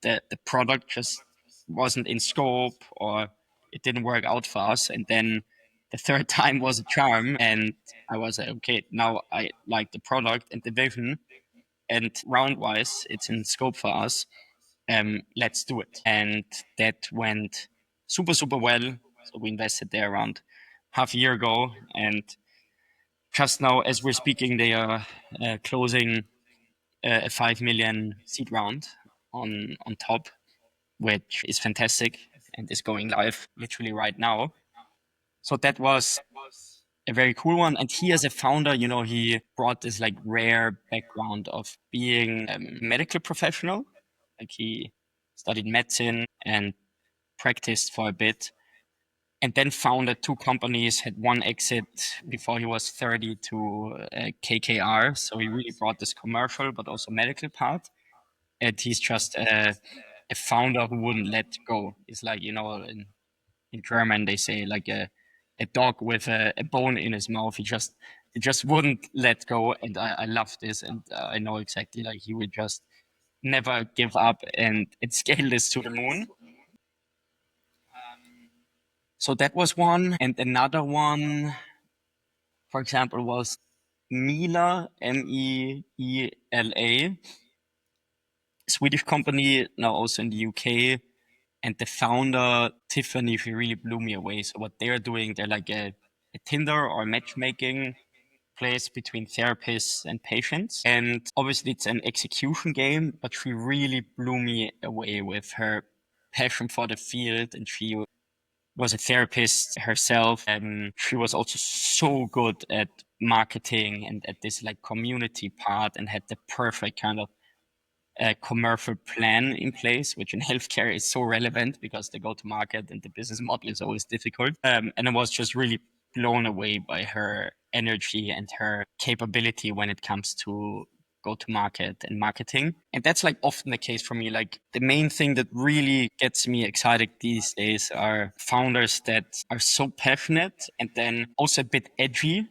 the product just wasn't in scope, or it didn't work out for us. And then the third time was a charm, and I was like, okay, now I like the product and the vision, and round wise, it's in scope for us. Let's do it. And that went super well. So we invested there around half a year ago, and just now, as we're speaking, they are closing a 5 million seed round on top, which is fantastic and is going live literally right now. So that was a very cool one. And he, as a founder, he brought this like rare background of being a medical professional. Like he studied medicine and practiced for a bit, and then founded two companies, had one exit before he was 30 to KKR. So he really brought this commercial but also medical part. And he's just a founder who wouldn't let go. It's like, in German, they say like a dog with a bone in his mouth. He just wouldn't let go. And I love this. And I know exactly, like he would just never give up and scale this to the moon. So that was one. And another one, for example, was Miele, Meela, Swedish company, now also in the UK. And the founder, Tiffany, she really blew me away. So what they're doing, they're like a Tinder or matchmaking place between therapists and patients. And obviously it's an execution game, but she really blew me away with her passion for the field. And she was a therapist herself, and she was also so good at marketing and at this like community part, and had the perfect kind of commercial plan in place, which in healthcare is so relevant because the go to market and the business model is always difficult. And I was just really blown away by her energy and her capability when it comes to go to market and marketing. And that's like often the case for me. Like the main thing that really gets me excited these days are founders that are so passionate and then also a bit edgy.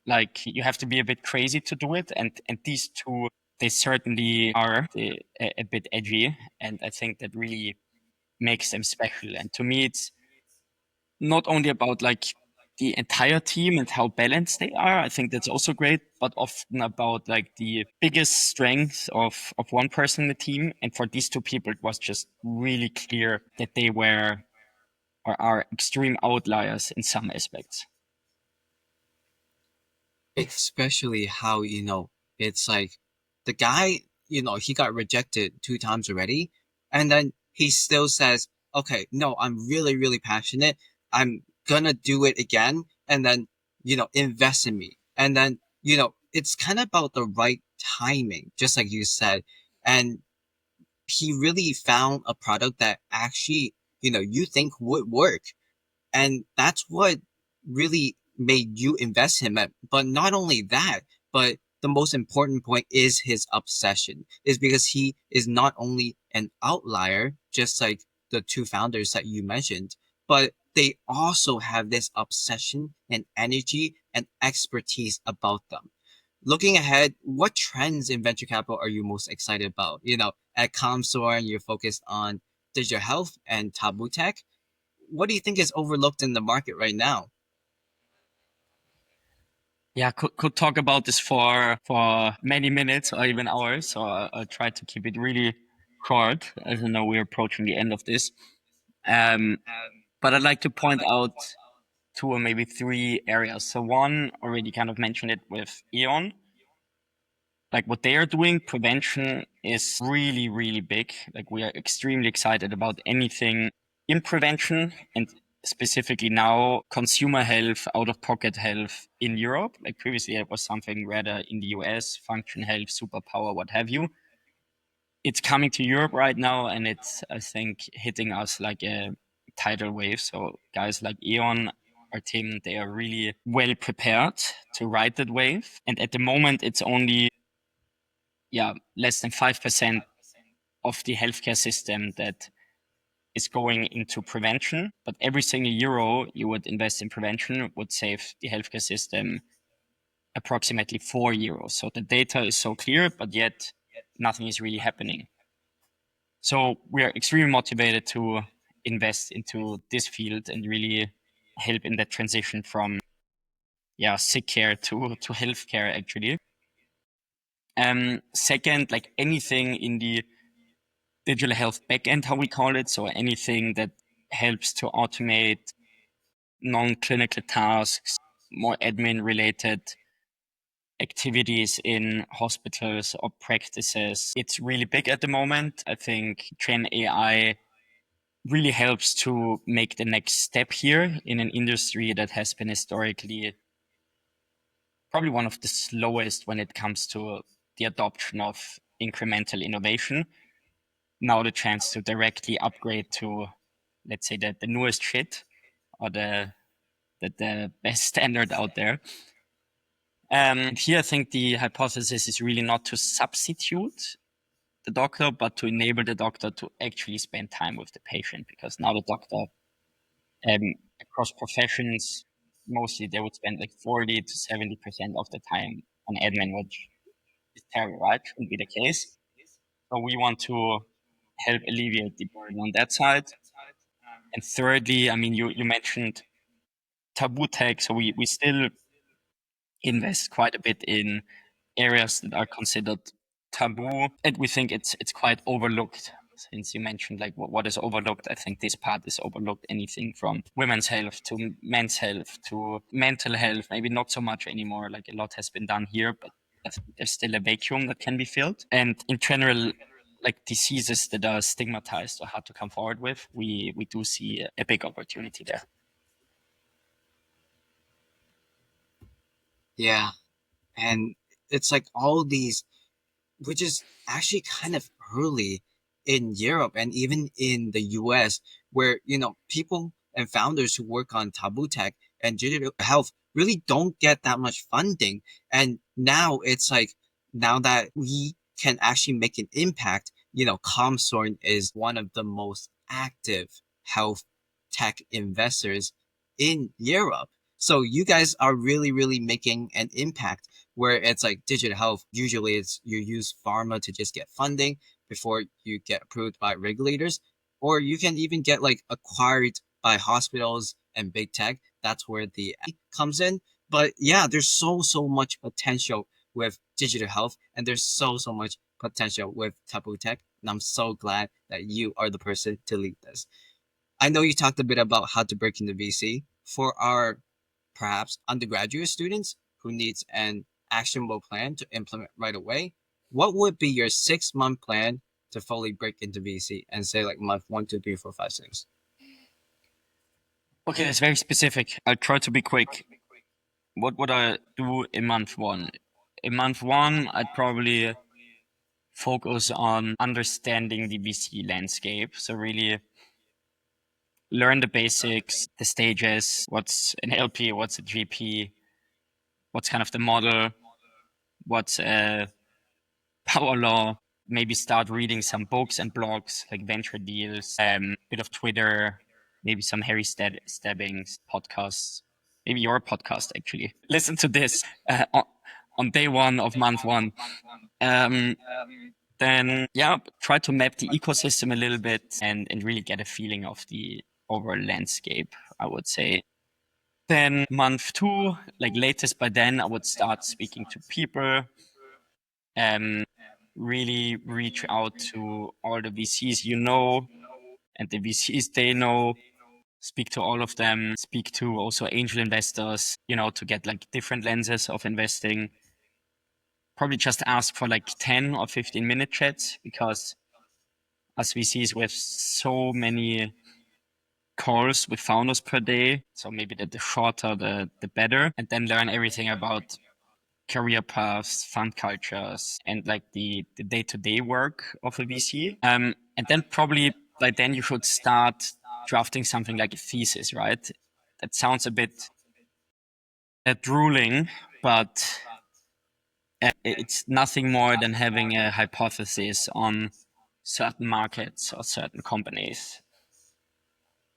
Like you have to be a bit crazy to do it. And these two, they certainly are a bit edgy. And I think that really makes them special. And to me, it's not only about like the entire team and how balanced they are. I think that's also great, but often about like the biggest strength of one person in the team. And for these two people, it was just really clear that they were or are extreme outliers in some aspects. Especially how, it's like the guy, he got rejected 2 times already. And then he still says, okay, no, I'm really, really passionate. I'm gonna do it again. And then, invest in me. And then, it's kind of about the right timing, just like you said. And he really found a product that actually, you think would work. And that's what really made you invest him at. But not only that, but the most important point is his obsession, is because he is not only an outlier, just like the two founders that you mentioned, but they also have this obsession and energy and expertise about them. Looking ahead, what trends in venture capital are you most excited about? At Comstor, you're focused on digital health and taboo tech. What do you think is overlooked in the market right now? Yeah, could talk about this for many minutes or even hours. So I'll try to keep it really short, as I know we're approaching the end of this. Um, but I'd like to point out two or maybe three areas. So one already kind of mentioned it with Eon. Like what they are doing, prevention is really, really big. Like we are extremely excited about anything in prevention and specifically now consumer health, out of pocket health in Europe. Like previously it was something rather in the US, function health, superpower, what have you. It's coming to Europe right now and it's, I think, hitting us like a tidal wave. So guys like Eon, our team, they are really well prepared to ride that wave. And at the moment, it's only less than 5% of the healthcare system that is going into prevention. But every single euro you would invest in prevention would save the healthcare system approximately 4 euros. So the data is so clear, but yet nothing is really happening. So we are extremely motivated to invest into this field and really help in that transition from sick care to healthcare actually. Second, like anything in the digital health backend, how we call it. So anything that helps to automate non-clinical tasks, more admin related activities in hospitals or practices. It's really big at the moment. I think Gen AI really helps to make the next step here in an industry that has been historically probably one of the slowest when it comes to the adoption of incremental innovation. Now the chance to directly upgrade to, let's say, the newest shit or the best standard out there. Here, I think the hypothesis is really not to substitute the doctor, but to enable the doctor to actually spend time with the patient. Because now the doctor, across professions, mostly they would spend like 40 to 70% of the time on admin, which is terrible, right? Shouldn't be the case. So we want to help alleviate the burden on that side. And thirdly, I mean, you mentioned taboo tech. So we still invest quite a bit in areas that are considered taboo. And we think it's quite overlooked. Since you mentioned like what is overlooked, I think this part is overlooked. Anything from women's health to men's health to mental health, maybe not so much anymore. Like a lot has been done here, but I think there's still a vacuum that can be filled. And in general, like diseases that are stigmatized or hard to come forward with, we do see a big opportunity there. Yeah. And it's like all these, which is actually kind of early in Europe and even in the US, where, people and founders who work on taboo tech and digital health really don't get that much funding. And now it's like now that we can actually make an impact, Comsorn is one of the most active health tech investors in Europe. So you guys are really, really making an impact where it's like digital health. Usually it's you use pharma to just get funding before you get approved by regulators, or you can even get like acquired by hospitals and big tech. That's where the comes in. But yeah, there's so much potential with digital health, and there's so much potential with taboo tech. And I'm so glad that you are the person to lead this. I know you talked a bit about how to break into VC for our perhaps undergraduate students who needs an actionable plan to implement right away. What would be your 6 month plan to fully break into VC and say like month one, two, three, four, five, six? Okay, that's very specific. I'll try to be quick. What would I do in month one? In month one, I'd probably focus on understanding the VC landscape. So really learn the basics, the stages, what's an LP, what's a GP, what's kind of the model, what's a power law. Maybe start reading some books and blogs like Venture Deals, bit of Twitter, maybe some Harry Stabbings podcasts, maybe your podcast actually. Listen to this on day one of month one. Um, then yeah, try to map the ecosystem a little bit and really get a feeling of the overall landscape, I would say. Then month two, like latest by then, I would start speaking to people, really reach out to all the VCs and the VCs they know, speak to all of them, speak to also angel investors, to get like different lenses of investing. Probably just ask for like 10 or 15-minute chats because as VCs, we have so many calls with founders per day. So maybe the shorter, the better. And then learn everything about career paths, fund cultures, and like the day-to-day work of a VC. And then probably by then you should start drafting something like a thesis, right? That sounds a bit drooling, but it's nothing more than having a hypothesis on certain markets or certain companies.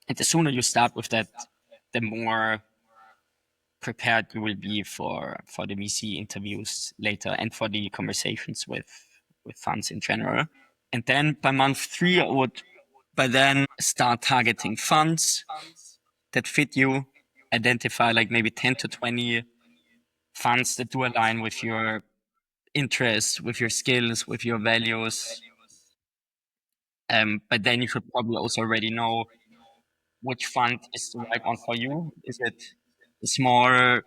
And the sooner you start with that, the more prepared you will be for the VC interviews later and for the conversations with funds in general. And then by month three, I would by then start targeting funds that fit you, identify like maybe 10 to 20 funds that do align with your interests, with your skills, with your values. But then you should probably also already know which fund is the right one for you. Is it a small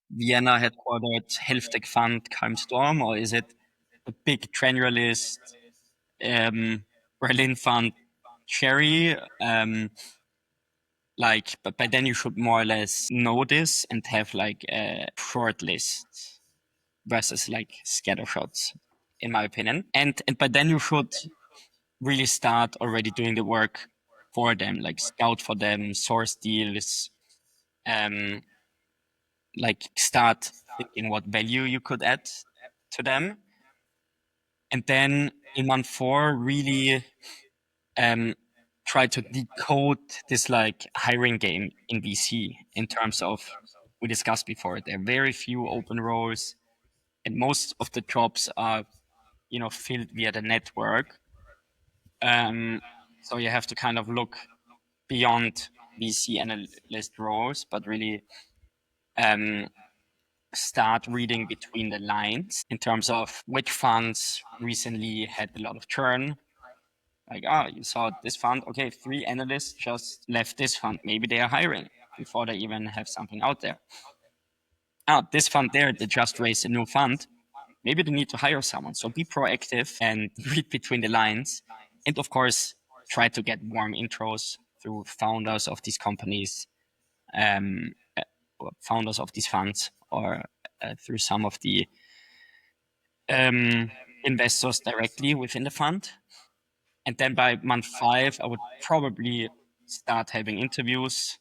Vienna headquartered health tech fund, Calm Storm, or is it a big generalist Berlin fund, Cherry? But by then you should more or less know this and have like a short list versus like scattershots, in my opinion. And by then you should really start already doing the work for them, like scout for them, source deals, um, like start thinking what value you could add to them. And then in month four, really try to decode this like hiring game in VC in terms of, we discussed before, there are very few open roles and most of the jobs are, filled via the network. So you have to kind of look beyond VC analyst roles, but really start reading between the lines in terms of which funds recently had a lot of churn. Like, you saw this fund. Okay, 3 analysts just left this fund. Maybe they are hiring before they even have something out there. This fund there, they just raised a new fund. Maybe they need to hire someone. So be proactive and read between the lines. And of course, try to get warm intros through founders of these companies, founders of these funds, or through some of the investors directly within the fund. And then by month 5, I would probably start having interviews,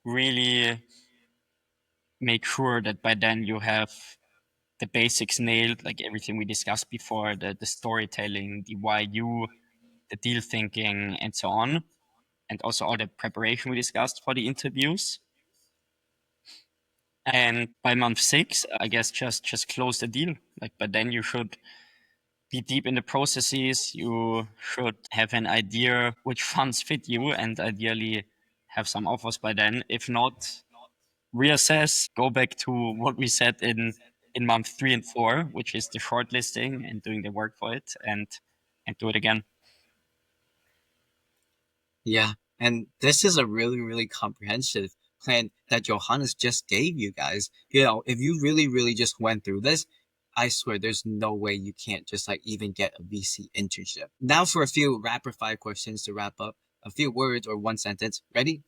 really make sure that by then you have the basics nailed, like everything we discussed before, the storytelling, the why you, the deal thinking, and so on, and also all the preparation we discussed for the interviews. And by month 6, I guess just close the deal. Like, but then you should be deep in the processes. You should have an idea which funds fit you, and ideally have some offers by then. If not, reassess, go back to what we said in month 3 and 4, which is the shortlisting and doing the work for it, and do it again. Yeah, and this is a really, really comprehensive plan that Johannes just gave you guys. You know, if you really, really just went through this, I swear there's no way you can't just like even get a VC internship. Now for a few rapid fire questions to wrap up, a few words or one sentence. Ready?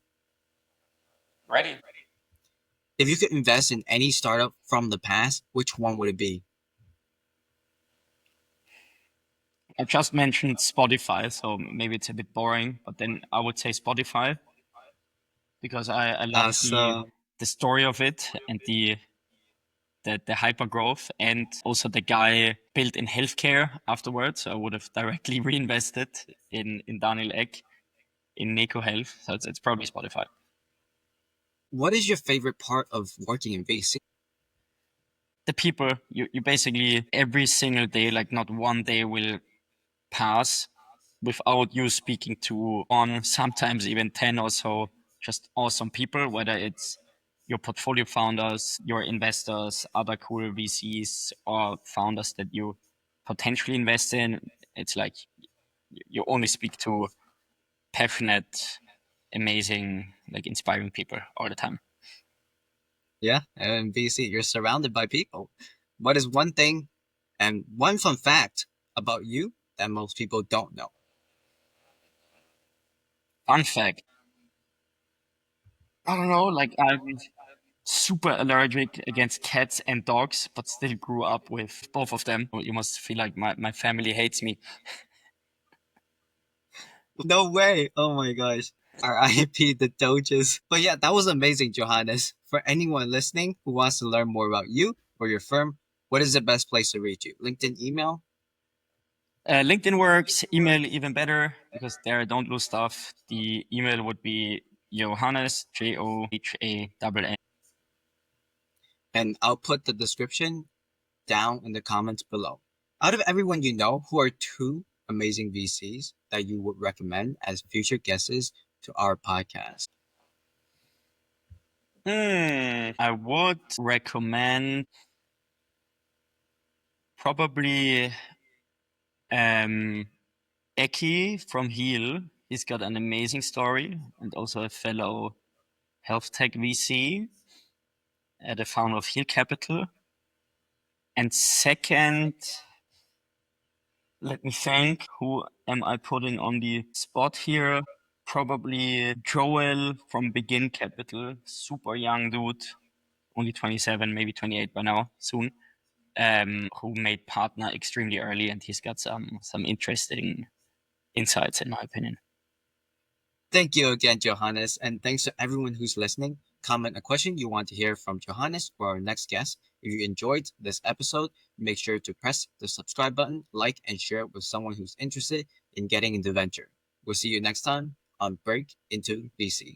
Ready? If you could invest in any startup from the past, which one would it be? I just mentioned Spotify, so maybe it's a bit boring, but then I would say Spotify because I love So the story of it and the hyper growth, and also the guy built in healthcare afterwards. So I would have directly reinvested in Daniel Ek in Neko Health. So it's probably Spotify. what is your favorite part of working in VC? The people, you basically every single day, like not one day will pass without you speaking to one, sometimes even 10 or so, just awesome people, whether it's your portfolio founders, your investors, other cool VCs, or founders that you potentially invest in. It's like you only speak to passionate, amazing, like inspiring people all the time. Yeah, and VC, you're surrounded by people. What is one thing and one fun fact about you that most people don't know? Fun fact, I don't know, like I'm super allergic against cats and dogs, but still grew up with both of them. You must feel like my family hates me. No way. Oh my gosh. RIP the Doges. But yeah, that was amazing, Johannes. For anyone listening who wants to learn more about you or your firm, what is the best place to reach you? LinkedIn, email? LinkedIn works, email even better because there I don't lose stuff. The email would be Johannes, Johann, And I'll put the description down in the comments below. Out of everyone you know, who are two amazing VCs that you would recommend as future guests to our podcast? I would recommend probably um, Eki from Heal. He's got an amazing story and also a fellow health tech VC, the founder of Heal Capital. And second, let me think, who am I putting on the spot here? Probably Joel from Begin Capital, super young dude, only 27, maybe 28 by now, soon, who made partner extremely early, and he's got some interesting insights, in my opinion. Thank you again, Johannes, and thanks to everyone who's listening. Comment a question you want to hear from Johannes or our next guest. If you enjoyed this episode, make sure to press the subscribe button, like, and share it with someone who's interested in getting into venture. We'll see you next time on Break into VC.